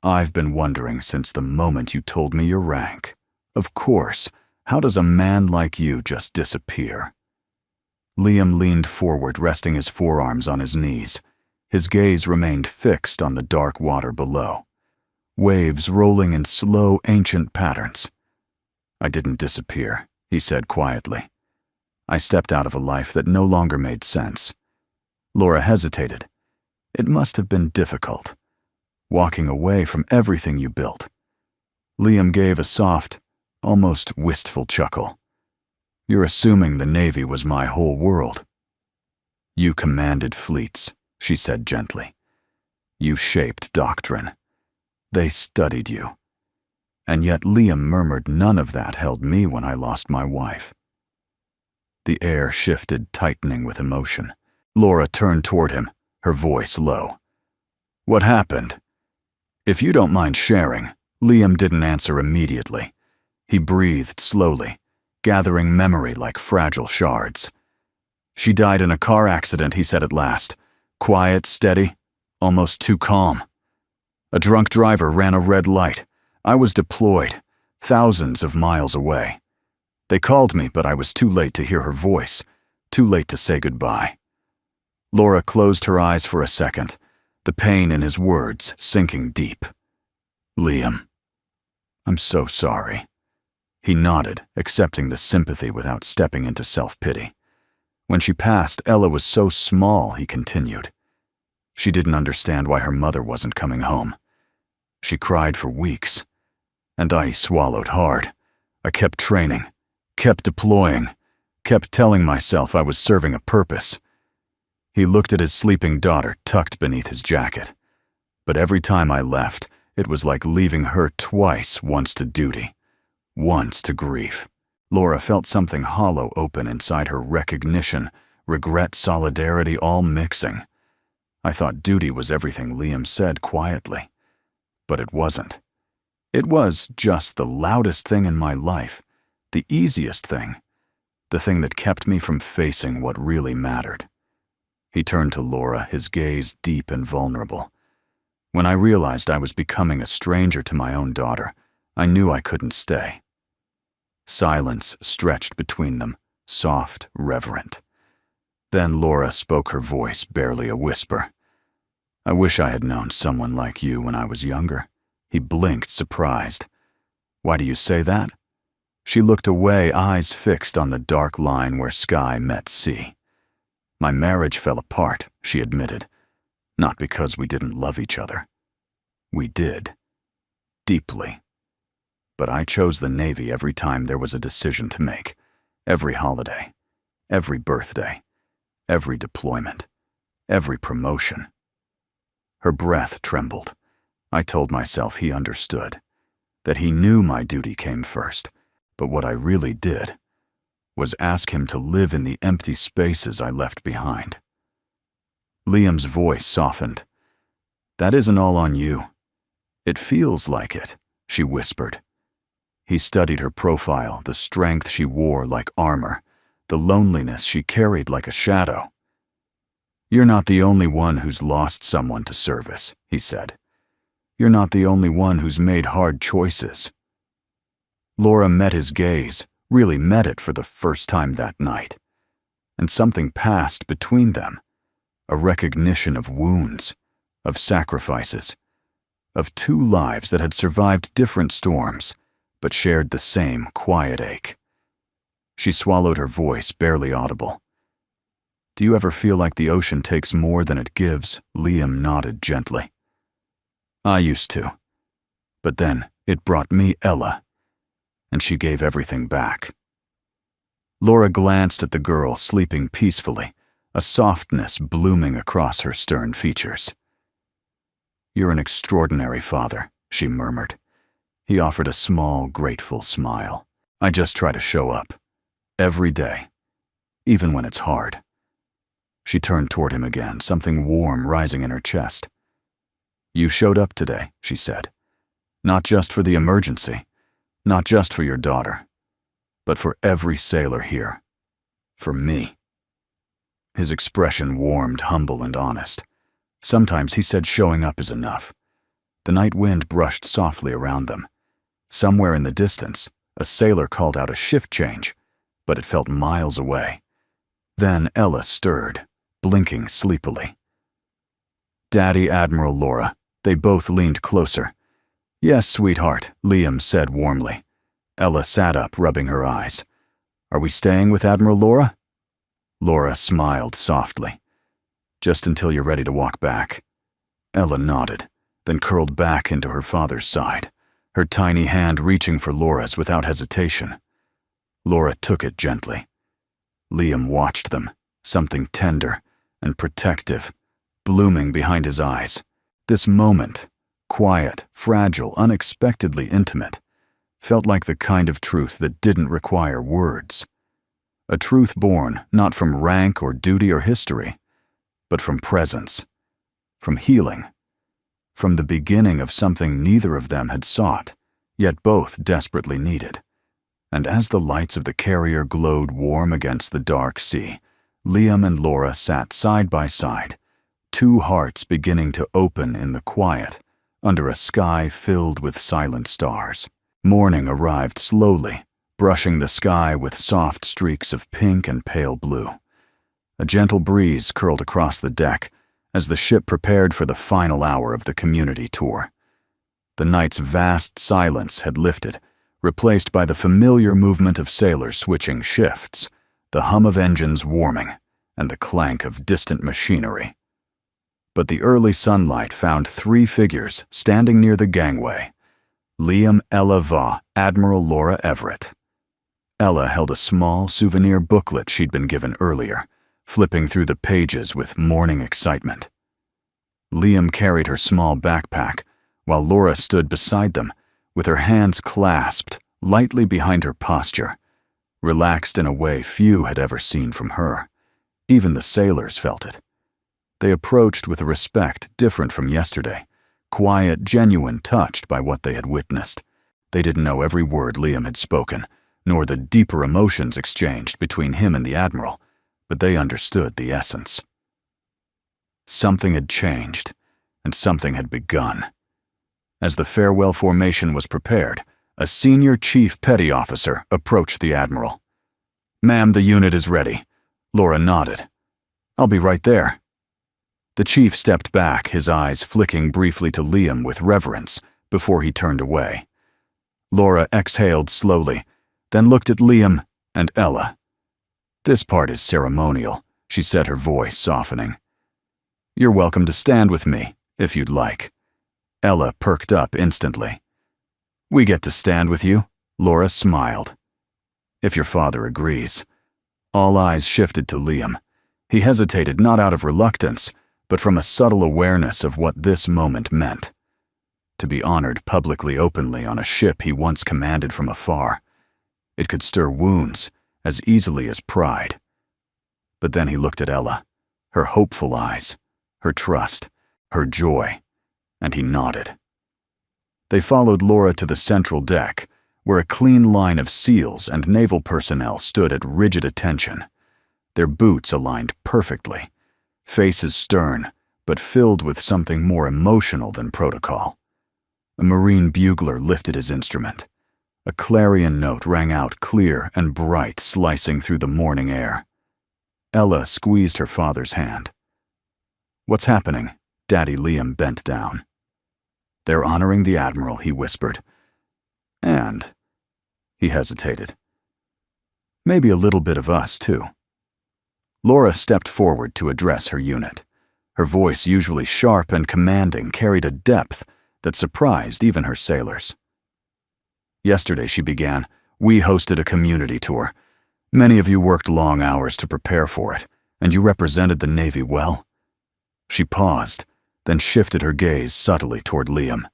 I've been wondering since the moment you told me your rank. Of course, how does a man like you just disappear?" Liam leaned forward, resting his forearms on his knees. His gaze remained fixed on the dark water below. Waves rolling in slow, ancient patterns. "I didn't disappear," he said quietly. "I stepped out of a life that no longer made sense." Laura hesitated. "It must have been difficult, walking away from everything you built." Liam gave a soft, almost wistful chuckle. "You're assuming the Navy was my whole world." "You commanded fleets," she said gently. "You shaped doctrine. They studied you. And yet Liam murmured none of that held me when I lost my wife." The air shifted, tightening with emotion. Laura turned toward him, her voice low. "What happened?" "If you don't mind sharing." Liam didn't answer immediately. He breathed slowly, gathering memory like fragile shards. "She died in a car accident," he said at last. Quiet, steady, almost too calm. "A drunk driver ran a red light. I was deployed, thousands of miles away. They called me, but I was too late to hear her voice, too late to say goodbye." Laura closed her eyes for a second, the pain in his words sinking deep. "Liam, I'm so sorry." He nodded, accepting the sympathy without stepping into self-pity. "When she passed, Ella was so small," he continued. "She didn't understand why her mother wasn't coming home. She cried for weeks, and I swallowed hard. I kept training, kept deploying, kept telling myself I was serving a purpose." He looked at his sleeping daughter tucked beneath his jacket. "But every time I left, it was like leaving her twice, once to duty, once to grief." Laura felt something hollow open inside her, recognition, regret, solidarity, all mixing. "I thought duty was everything," Liam said quietly. "But it wasn't. It was just the loudest thing in my life, the easiest thing, the thing that kept me from facing what really mattered." He turned to Laura, his gaze deep and vulnerable. "When I realized I was becoming a stranger to my own daughter, I knew I couldn't stay." Silence stretched between them, soft, reverent. Then Laura spoke, her voice barely a whisper. "I wish I had known someone like you when I was younger." He blinked, surprised. "Why do you say that?" She looked away, eyes fixed on the dark line where sky met sea. "My marriage fell apart," she admitted. "Not because we didn't love each other. We did. Deeply. But I chose the Navy every time there was a decision to make. Every holiday. Every birthday. Every deployment. Every promotion." Her breath trembled. I told myself he understood, that he knew my duty came first, but what I really did was ask him to live in the empty spaces I left behind. Liam's voice softened. "That isn't all on you. It feels like it," she whispered. He studied her profile, the strength she wore like armor, the loneliness she carried like a shadow. "You're not the only one who's lost someone to service," he said. "You're not the only one who's made hard choices." Laura met his gaze, really met it for the first time that night. And something passed between them, a recognition of wounds, of sacrifices, of two lives that had survived different storms, but shared the same quiet ache. She swallowed her voice, barely audible. "Do you ever feel like the ocean takes more than it gives?" Liam nodded gently. "I used to. But then it brought me Ella, and she gave everything back." Laura glanced at the girl sleeping peacefully, a softness blooming across her stern features. "You're an extraordinary father," she murmured. He offered a small, grateful smile. "I just try to show up. Every day. Even when it's hard." She turned toward him again, something warm rising in her chest. "You showed up today," she said. "Not just for the emergency, not just for your daughter, but for every sailor here. For me." His expression warmed, humble and honest. Sometimes he said showing up is enough. The night wind brushed softly around them. Somewhere in the distance, a sailor called out a shift change, but it felt miles away. Then Ella stirred, blinking sleepily. "Daddy, Admiral, Laura." They both leaned closer. "Yes, sweetheart," Liam said warmly. Ella sat up, rubbing her eyes. "Are we staying with Admiral Laura?" Laura smiled softly. "Just until you're ready to walk back." Ella nodded, then curled back into her father's side, her tiny hand reaching for Laura's without hesitation. Laura took it gently. Liam watched them, something tender and protective, blooming behind his eyes. This moment, quiet, fragile, unexpectedly intimate, felt like the kind of truth that didn't require words. A truth born not from rank or duty or history, but from presence, from healing, from the beginning of something neither of them had sought, yet both desperately needed. And as the lights of the carrier glowed warm against the dark sea, Liam and Laura sat side by side, two hearts beginning to open in the quiet, under a sky filled with silent stars. Morning arrived slowly, brushing the sky with soft streaks of pink and pale blue. A gentle breeze curled across the deck as the ship prepared for the final hour of the community tour. The night's vast silence had lifted, replaced by the familiar movement of sailors switching shifts, the hum of engines warming, and the clank of distant machinery. But the early sunlight found three figures standing near the gangway: Liam, Ella Va, Admiral Laura Everett. Ella held a small souvenir booklet she'd been given earlier, flipping through the pages with morning excitement. Liam carried her small backpack, while Laura stood beside them, with her hands clasped lightly behind her posture, relaxed in a way few had ever seen from her. Even the sailors felt it. They approached with a respect different from yesterday, quiet, genuine, touched by what they had witnessed. They didn't know every word Liam had spoken, nor the deeper emotions exchanged between him and the Admiral, but they understood the essence. Something had changed, and something had begun. As the farewell formation was prepared, a senior chief petty officer approached the Admiral. "Ma'am, the unit is ready." Laura nodded. "I'll be right there." The chief stepped back, his eyes flicking briefly to Liam with reverence before he turned away. Laura exhaled slowly, then looked at Liam and Ella. "This part is ceremonial," she said, her voice softening. "You're welcome to stand with me, if you'd like." Ella perked up instantly. "We get to stand with you?" Laura smiled. "If your father agrees." All eyes shifted to Liam. He hesitated not out of reluctance, but from a subtle awareness of what this moment meant. To be honored publicly, openly, on a ship he once commanded from afar. It could stir wounds as easily as pride. But then he looked at Ella, her hopeful eyes, her trust, her joy, and he nodded. They followed Laura to the central deck, where a clean line of SEALs and naval personnel stood at rigid attention, their boots aligned perfectly, faces stern, but filled with something more emotional than protocol. A Marine bugler lifted his instrument. A clarion note rang out clear and bright, slicing through the morning air. Ella squeezed her father's hand. "What's happening?" Daddy Liam bent down. "They're honoring the Admiral," he whispered. "And," he hesitated, "maybe a little bit of us, too." Laura stepped forward to address her unit. Her voice, usually sharp and commanding, carried a depth that surprised even her sailors. "Yesterday," she began, "we hosted a community tour. Many of you worked long hours to prepare for it, and you represented the Navy well." She paused, then shifted her gaze subtly toward Liam.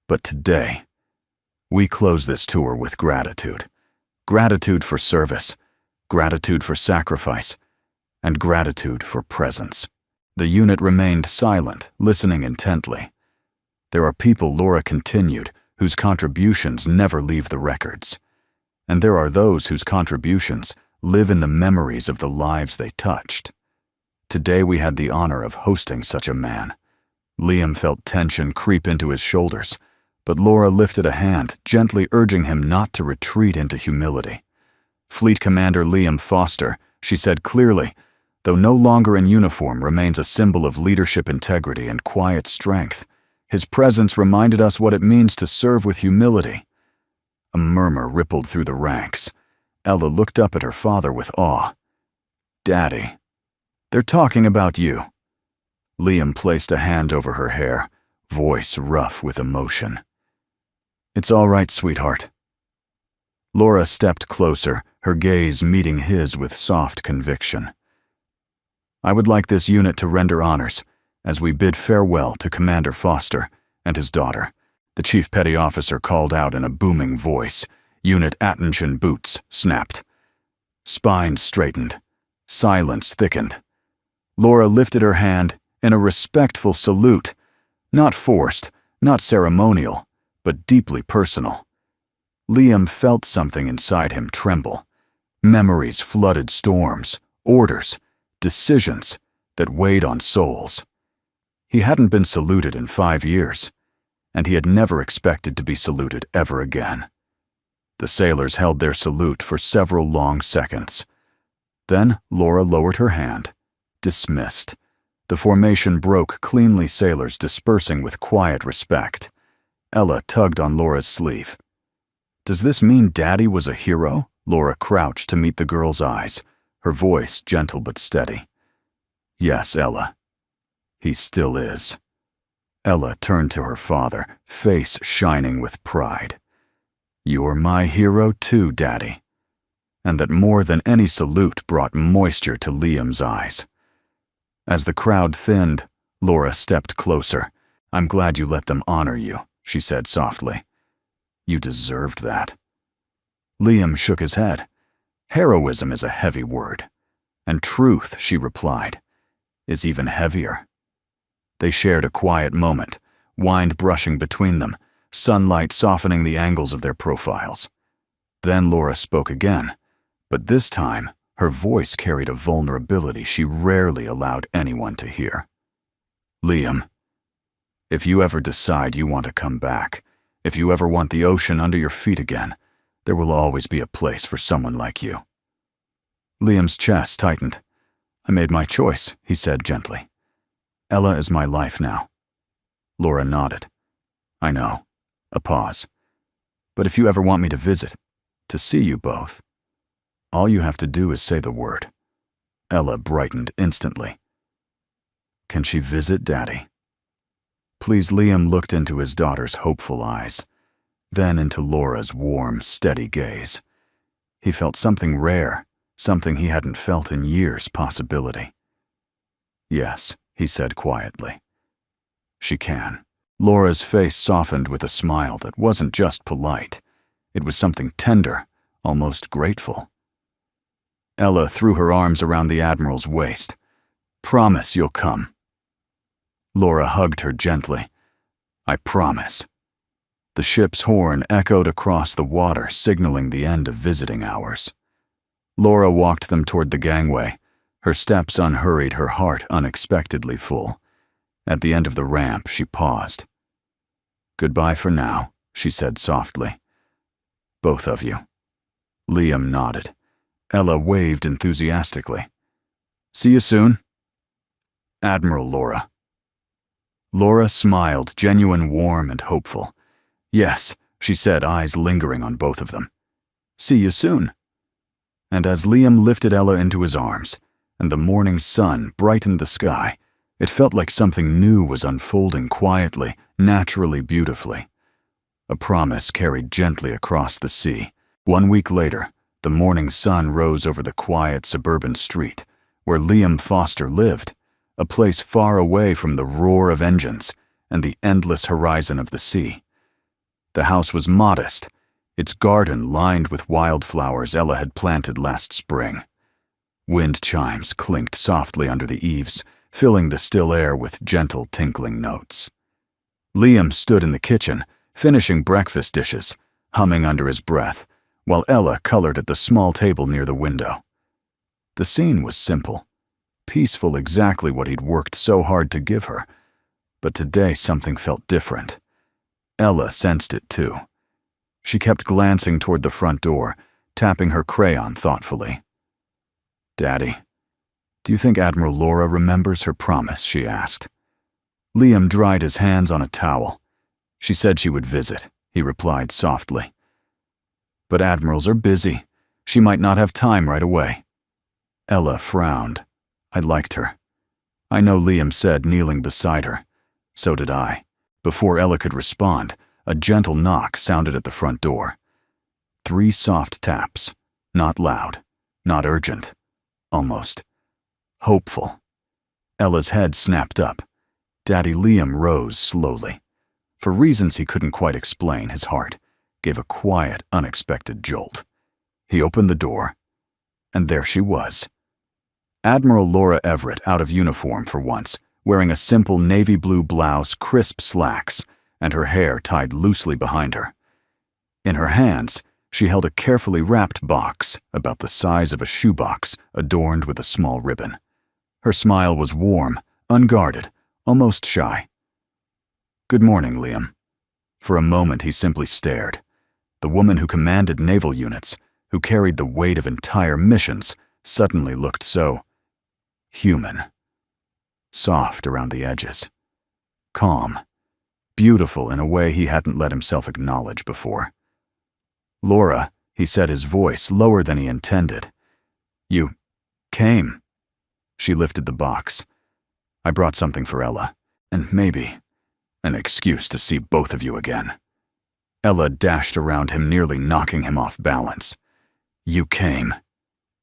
"But today, we close this tour with gratitude. Gratitude for service, gratitude for sacrifice, and gratitude for presence." The unit remained silent, listening intently. "There are people," Laura continued, "whose contributions never leave the records. And there are those whose contributions live in the memories of the lives they touched. Today we had the honor of hosting such a man." Liam felt tension creep into his shoulders, but Laura lifted a hand, gently urging him not to retreat into humility. "Fleet Commander Liam Foster, she said clearly, though no longer in uniform, remains a symbol of leadership integrity and quiet strength. His presence reminded us what it means to serve with humility. A murmur rippled through the ranks. Ella looked up at her father with awe. "Daddy, they're talking about you." Liam placed a hand over her hair, voice rough with emotion. "It's all right, sweetheart." Laura stepped closer, her gaze meeting his with soft conviction. "I would like this unit to render honors as we bid farewell to Commander Foster and his daughter," the chief petty officer called out in a booming voice. Unit attention boots snapped. Spines straightened. Silence thickened. Laura lifted her hand in a respectful salute, not forced, not ceremonial, but deeply personal. Liam felt something inside him tremble. Memories flooded storms, orders, decisions that weighed on souls. He hadn't been saluted in 5 years, and he had never expected to be saluted ever again. The sailors held their salute for several long seconds. Then Laura lowered her hand. Dismissed. The formation broke, cleanly, sailors dispersing with quiet respect. Ella tugged on Laura's sleeve. "Does this mean Daddy was a hero?" Laura crouched to meet the girl's eyes, her voice gentle but steady. "Yes, Ella. He still is." Ella turned to her father, face shining with pride. "You're my hero too, Daddy." And that more than any salute brought moisture to Liam's eyes. As the crowd thinned, Laura stepped closer. "I'm glad you let them honor you," she said softly. "You deserved that." Liam shook his head. "Heroism is a heavy word. And truth," she replied, "is even heavier." They shared a quiet moment, wind brushing between them, sunlight softening the angles of their profiles. Then Laura spoke again, but this time her voice carried a vulnerability she rarely allowed anyone to hear. "Liam, if you ever decide you want to come back, if you ever want the ocean under your feet again, there will always be a place for someone like you." Liam's chest tightened. "I made my choice," he said gently. "Ella is my life now." Laura nodded. "I know." A pause. "But if you ever want me to visit, to see you both, all you have to do is say the word." Ella brightened instantly. "Can she visit, Daddy?" Please, Liam looked into his daughter's hopeful eyes, then into Laura's warm, steady gaze. He felt something rare, something he hadn't felt in years, possibility. "Yes," he said quietly. "She can." Laura's face softened with a smile that wasn't just polite. It was something tender, almost grateful. Ella threw her arms around the Admiral's waist. "Promise you'll come." Laura hugged her gently. "I promise." The ship's horn echoed across the water, signaling the end of visiting hours. Laura walked them toward the gangway, her steps unhurried, her heart unexpectedly full. At the end of the ramp, she paused. "Goodbye for now," she said softly. "Both of you." Liam nodded. Ella waved enthusiastically. "See you soon." "Admiral Laura." Laura smiled, genuine, warm, and hopeful. "Yes," she said, eyes lingering on both of them. "See you soon." And as Liam lifted Ella into his arms, and the morning sun brightened the sky, it felt like something new was unfolding quietly, naturally, beautifully. A promise carried gently across the sea. 1 week later, the morning sun rose over the quiet suburban street where Liam Foster lived, a place far away from the roar of engines and the endless horizon of the sea. The house was modest, its garden lined with wildflowers Ella had planted last spring. Wind chimes clinked softly under the eaves, filling the still air with gentle tinkling notes. Liam stood in the kitchen, finishing breakfast dishes, humming under his breath, while Ella colored at the small table near the window. The scene was simple, peaceful, exactly what he'd worked so hard to give her. But today something felt different. Ella sensed it too. She kept glancing toward the front door, tapping her crayon thoughtfully. "Daddy, do you think Admiral Laura remembers her promise?" she asked. Liam dried his hands on a towel. "She said she would visit," he replied softly. "But admirals are busy. She might not have time right away." Ella frowned. I liked her. "I know," Liam said, kneeling beside her. So did I. Before Ella could respond, a gentle knock sounded at the front door. 3 soft taps. Not loud. Not urgent. Almost hopeful. Ella's head snapped up. Daddy Liam rose slowly. For reasons he couldn't quite explain, his heart gave a quiet, unexpected jolt. He opened the door, and there she was. Admiral Laura Everett, out of uniform for once, wearing a simple navy blue blouse, crisp slacks, and her hair tied loosely behind her. In her hands, she held a carefully wrapped box, about the size of a shoebox, adorned with a small ribbon. Her smile was warm, unguarded, almost shy. "Good morning, Liam." For a moment he simply stared. The woman who commanded naval units, who carried the weight of entire missions, suddenly looked so human. Soft around the edges. Calm. Beautiful in a way he hadn't let himself acknowledge before. "Laura," he said, his voice lower than he intended. "You came." She lifted the box. "I brought something for Ella, and maybe an excuse to see both of you again." Ella dashed around him, nearly knocking him off balance. "You came.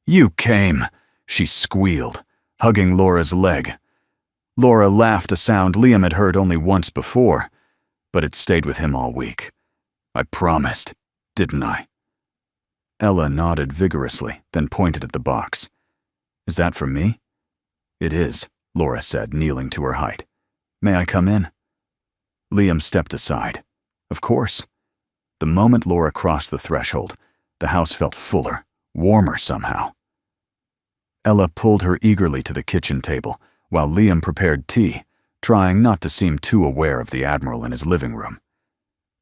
You came," she squealed, hugging Laura's leg. Laura laughed, a sound Liam had heard only once before, but it stayed with him all week. "I promised, didn't I?" Ella nodded vigorously, then pointed at the box. "Is that for me?" "It is," Laura said, kneeling to her height. "May I come in?" Liam stepped aside. Of course. The moment Laura crossed the threshold, the house felt fuller, warmer somehow. Ella pulled her eagerly to the kitchen table, while Liam prepared tea, trying not to seem too aware of the Admiral in his living room.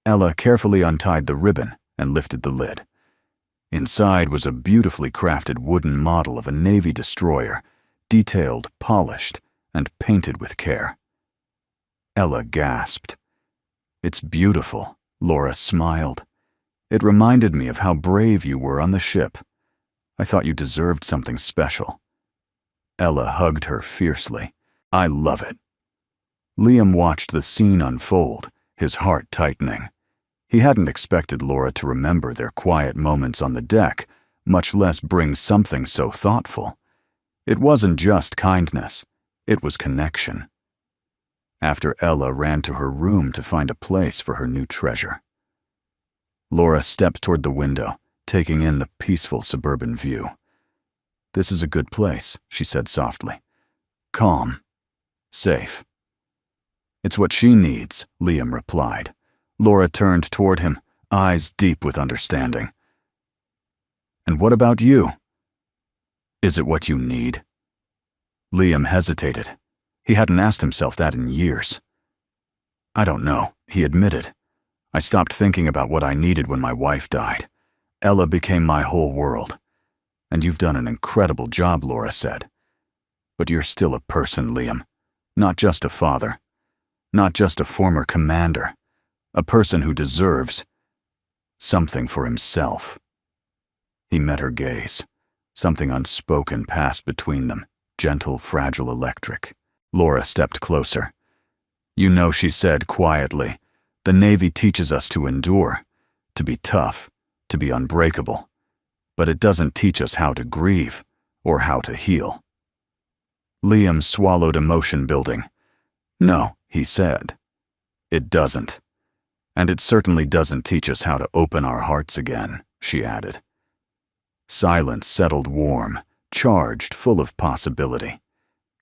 Ella carefully untied the ribbon and lifted the lid. Inside was a beautifully crafted wooden model of a Navy destroyer, detailed, polished, and painted with care. Ella gasped. "It's beautiful," Laura smiled. "It reminded me of how brave you were on the ship. I thought you deserved something special." Ella hugged her fiercely. "I love it." Liam watched the scene unfold, his heart tightening. He hadn't expected Laura to remember their quiet moments on the deck, much less bring something so thoughtful. It wasn't just kindness, it was connection. After Ella ran to her room to find a place for her new treasure. Laura stepped toward the window, taking in the peaceful suburban view. "This is a good place," she said softly. "Calm. Safe." "It's what she needs," Liam replied. Laura turned toward him, eyes deep with understanding. "And what about you? Is it what you need?" Liam hesitated. He hadn't asked himself that in years. "I don't know," he admitted. "I stopped thinking about what I needed when my wife died. Ella became my whole world. And you've done an incredible job," Laura said. "But you're still a person, Liam. Not just a father. Not just a former commander. A person who deserves something for himself." He met her gaze. Something unspoken passed between them, gentle, fragile, electric. Laura stepped closer. "You know," she said quietly, "the Navy teaches us to endure, to be tough, to be unbreakable. But it doesn't teach us how to grieve or how to heal." Liam swallowed emotion building. "No," he said. "It doesn't. And it certainly doesn't teach us how to open our hearts again," she added. Silence settled warm, charged, full of possibility.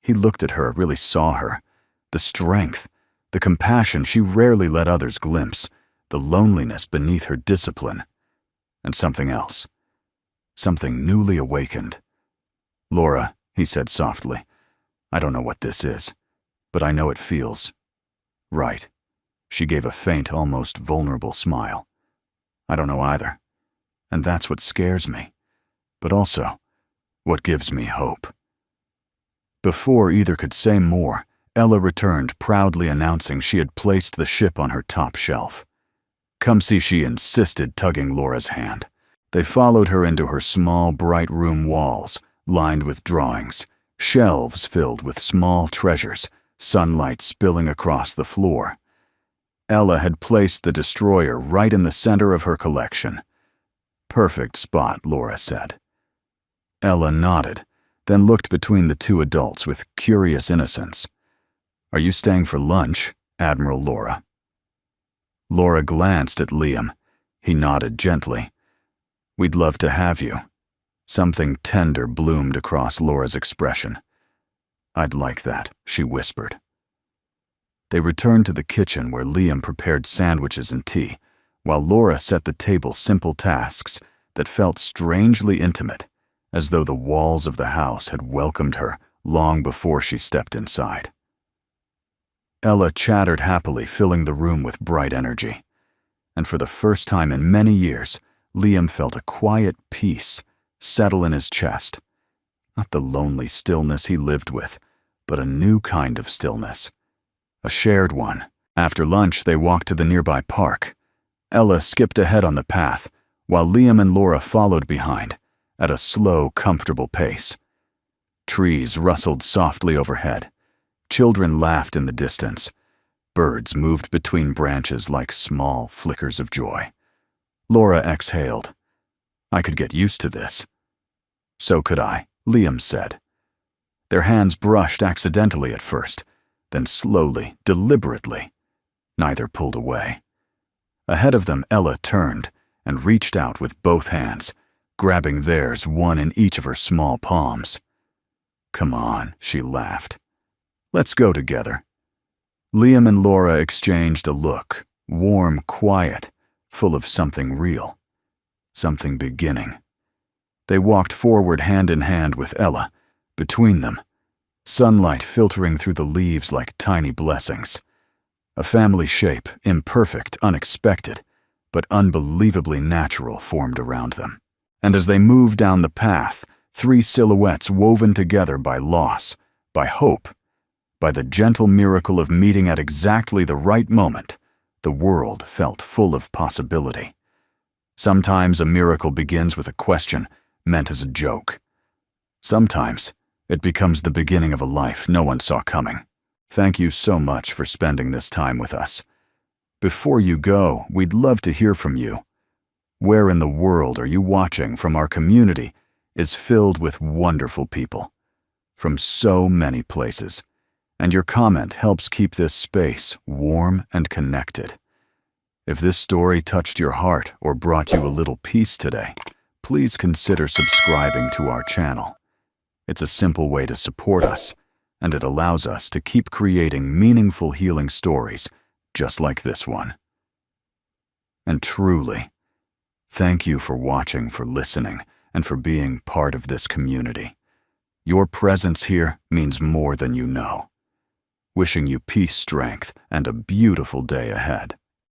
He looked at her, really saw her. The strength, the compassion she rarely let others glimpse, the loneliness beneath her discipline, and something else. Something newly awakened. "Laura," he said softly, "I don't know what this is, but I know it feels right." She gave a faint, almost vulnerable smile. "I don't know either. And that's what scares me. But also, what gives me hope." Before either could say more, Ella returned, proudly announcing she had placed the ship on her top shelf. "Come see," she insisted, tugging Laura's hand. They followed her into her small, bright room walls, lined with drawings, shelves filled with small treasures, sunlight spilling across the floor. Ella had placed the destroyer right in the center of her collection. "Perfect spot," Laura said. Ella nodded, then looked between the two adults with curious innocence. "Are you staying for lunch, Admiral Laura?" Laura glanced at Liam. He nodded gently. "We'd love to have you." Something tender bloomed across Laura's expression. "I'd like that," she whispered. They returned to the kitchen where Liam prepared sandwiches and tea, while Laura set the table simple tasks that felt strangely intimate, as though the walls of the house had welcomed her long before she stepped inside. Ella chattered happily, filling the room with bright energy. And for the first time in many years, Liam felt a quiet peace settle in his chest. Not the lonely stillness he lived with, but a new kind of stillness. A shared one. After lunch, they walked to the nearby park. Ella skipped ahead on the path, while Liam and Laura followed behind, at a slow, comfortable pace. Trees rustled softly overhead. Children laughed in the distance. Birds moved between branches like small flickers of joy. Laura exhaled. "I could get used to this." "So could I," Liam said. Their hands brushed accidentally at first, then slowly, deliberately. Neither pulled away. Ahead of them, Ella turned and reached out with both hands, grabbing theirs, one in each of her small palms. "Come on," she laughed. "Let's go together." Liam and Laura exchanged a look, warm, quiet, full of something real, something beginning. They walked forward hand in hand with Ella. Between them, sunlight filtering through the leaves like tiny blessings. A family shape, imperfect, unexpected, but unbelievably natural, formed around them. And as they moved down the path, three silhouettes woven together by loss, by hope, by the gentle miracle of meeting at exactly the right moment, the world felt full of possibility. Sometimes a miracle begins with a question meant as a joke. Sometimes it becomes the beginning of a life no one saw coming. Thank you so much for spending this time with us. Before you go, we'd love to hear from you. Where in the world are you watching from? Our community is filled with wonderful people from so many places, and your comment helps keep this space warm and connected. If this story touched your heart or brought you a little peace today, please consider subscribing to our channel. It's a simple way to support us, and it allows us to keep creating meaningful healing stories just like this one. And truly, thank you for watching, for listening, and for being part of this community. Your presence here means more than you know. Wishing you peace, strength, and a beautiful day ahead.